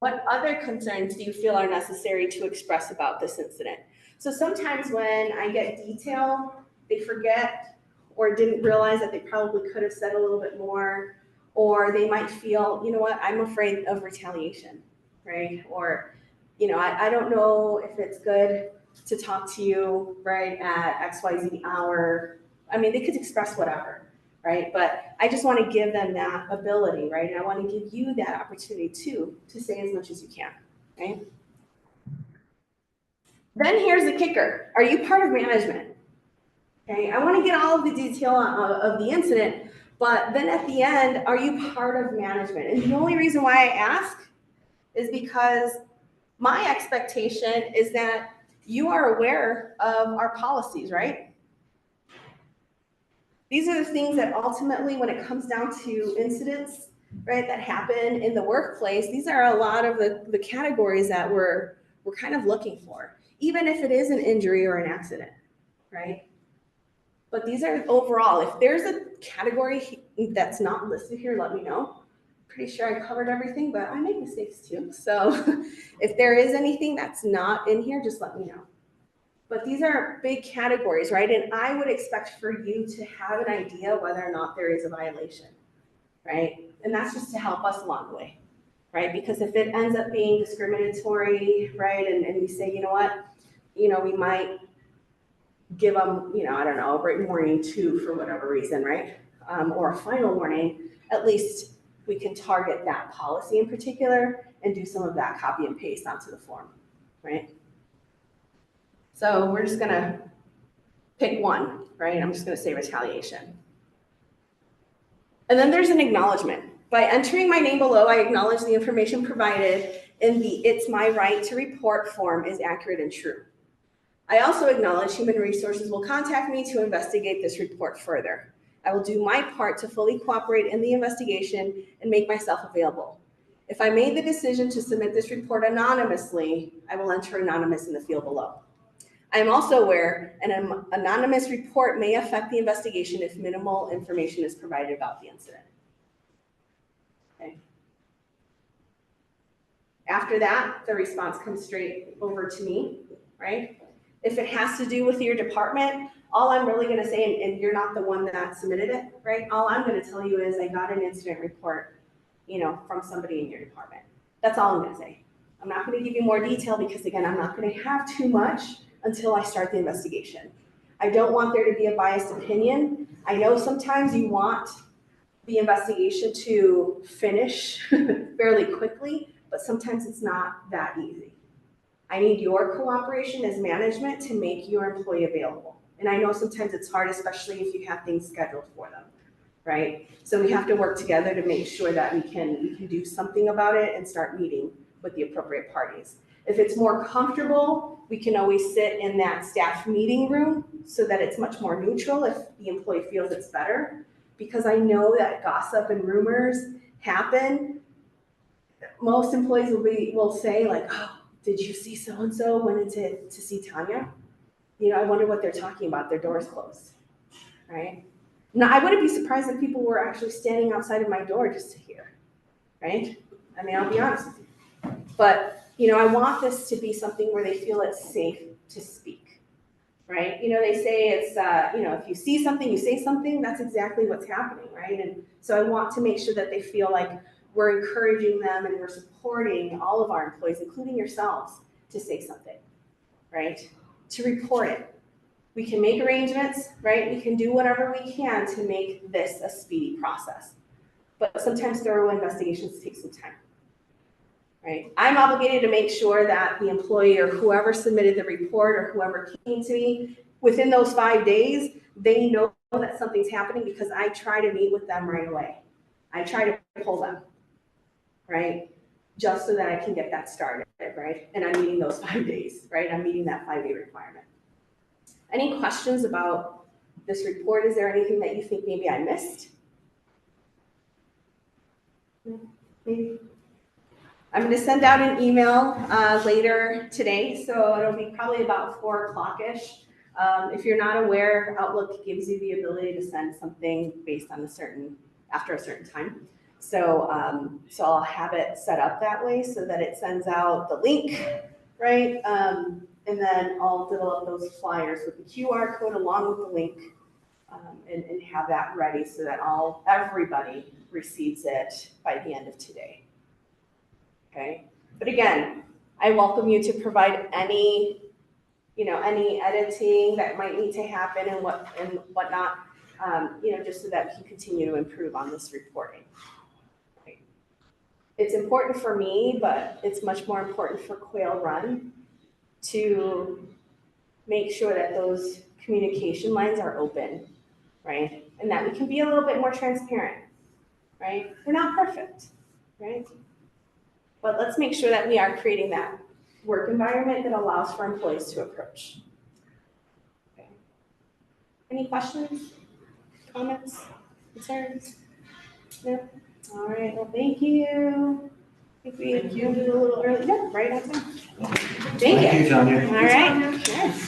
A: What other concerns do you feel are necessary to express about this incident? So sometimes when I get detail, they forget or didn't realize that they probably could have said a little bit more, or they might feel, you know what, I'm afraid of retaliation, right? Or, you know, I don't know if it's good to talk to you, right, at XYZ hour. I mean, they could express whatever, right? But I just want to give them that ability, right? And I want to give you that opportunity too, to say as much as you can, right? Then here's the kicker. Are you part of management? Okay, I want to get all of the detail of the incident, but then at the end, are you part of management? And the only reason why I ask is because my expectation is that you are aware of our policies, right? These are the things that ultimately, when it comes down to incidents, right, that happen in the workplace, these are a lot of the categories that we're kind of looking for, even if it is an injury or an accident, right? But these are overall. If there's a category that's not listed here, let me know. Pretty sure I covered everything, but I make mistakes too. So if there is anything that's not in here, just let me know. But these are big categories, right? And I would expect for you to have an idea whether or not there is a violation, right? And that's just to help us along the way, right? Because if it ends up being discriminatory, right, and we say, you know what, you know, we might give them, you know, I don't know, a written warning too for whatever reason, right? Or a final warning, at least we can target that policy in particular and do some of that copy and paste onto the form, right? So we're just gonna pick one, right? I'm just gonna say retaliation. And then there's an acknowledgement. By entering my name below, I acknowledge the information provided in the "It's my right to report" form is accurate and true. I also acknowledge Human Resources will contact me to investigate this report further. I will do my part to fully cooperate in the investigation and make myself available. If I made the decision to submit this report anonymously, I will enter anonymous in the field below. I am also aware an anonymous report may affect the investigation if minimal information is provided about the incident. Okay. After that, the response comes straight over to me, right? If it has to do with your department, all I'm really going to say, and you're not the one that submitted it, right? All I'm going to tell you is I got an incident report, you know, from somebody in your department. That's all I'm going to say. I'm not going to give you more detail because, again, I'm not going to have too much until I start the investigation. I don't want there to be a biased opinion. I know sometimes you want the investigation to finish fairly quickly, but sometimes it's not that easy. I need your cooperation as management to make your employee available. And I know sometimes it's hard, especially if you have things scheduled for them, right? So we have to work together to make sure that we can do something about it and start meeting with the appropriate parties. If it's more comfortable, we can always sit in that staff meeting room so that it's much more neutral if the employee feels it's better. Because I know that gossip and rumors happen. Most employees will say like, oh, did you see so-and-so went into to see Tanya? You know, I wonder what they're talking about. Their door's closed, right? Now, I wouldn't be surprised if people were actually standing outside of my door just to hear, right? I mean, I'll be honest with you. But, you know, I want this to be something where they feel it's safe to speak, right? You know, they say it's, you know, if you see something, you say something, that's exactly what's happening, right? And so I want to make sure that they feel like we're encouraging them and we're supporting all of our employees, including yourselves, to say something, right? To report it. We can make arrangements, right? We can do whatever we can to make this a speedy process. But sometimes thorough investigations take some time, right? I'm obligated to make sure that the employee or whoever submitted the report or whoever came to me, within those 5 days, they know that something's happening because I try to meet with them right away. I try to pull them, right? just so that I can get that started, right? And I'm meeting those 5 days, right? I'm meeting that 5-day requirement. Any questions about this report? Is there anything that you think maybe I missed? No? Maybe? I'm gonna send out an email later today, so it'll be probably about 4 o'clock-ish. If you're not aware, Outlook gives you the ability to send something based on after a certain time. So I'll have it set up that way so that it sends out the link, right? And then I'll develop those flyers with the QR code along with the link, and have that ready so that everybody receives it by the end of today. Okay, but again, I welcome you to provide any editing that might need to happen and whatnot, just so that we can continue to improve on this reporting. Okay. It's important for me, but it's much more important for Quail-Run to make sure that those communication lines are open, right? And that we can be a little bit more transparent, right? We're not perfect, right? But let's make sure that we are creating that work environment that allows for employees to approach. Okay. Any questions, comments, concerns? No? All right, well, thank you. I think we ended a little early. Yeah, right on time. Thank you.
D: Tanya.
A: All right.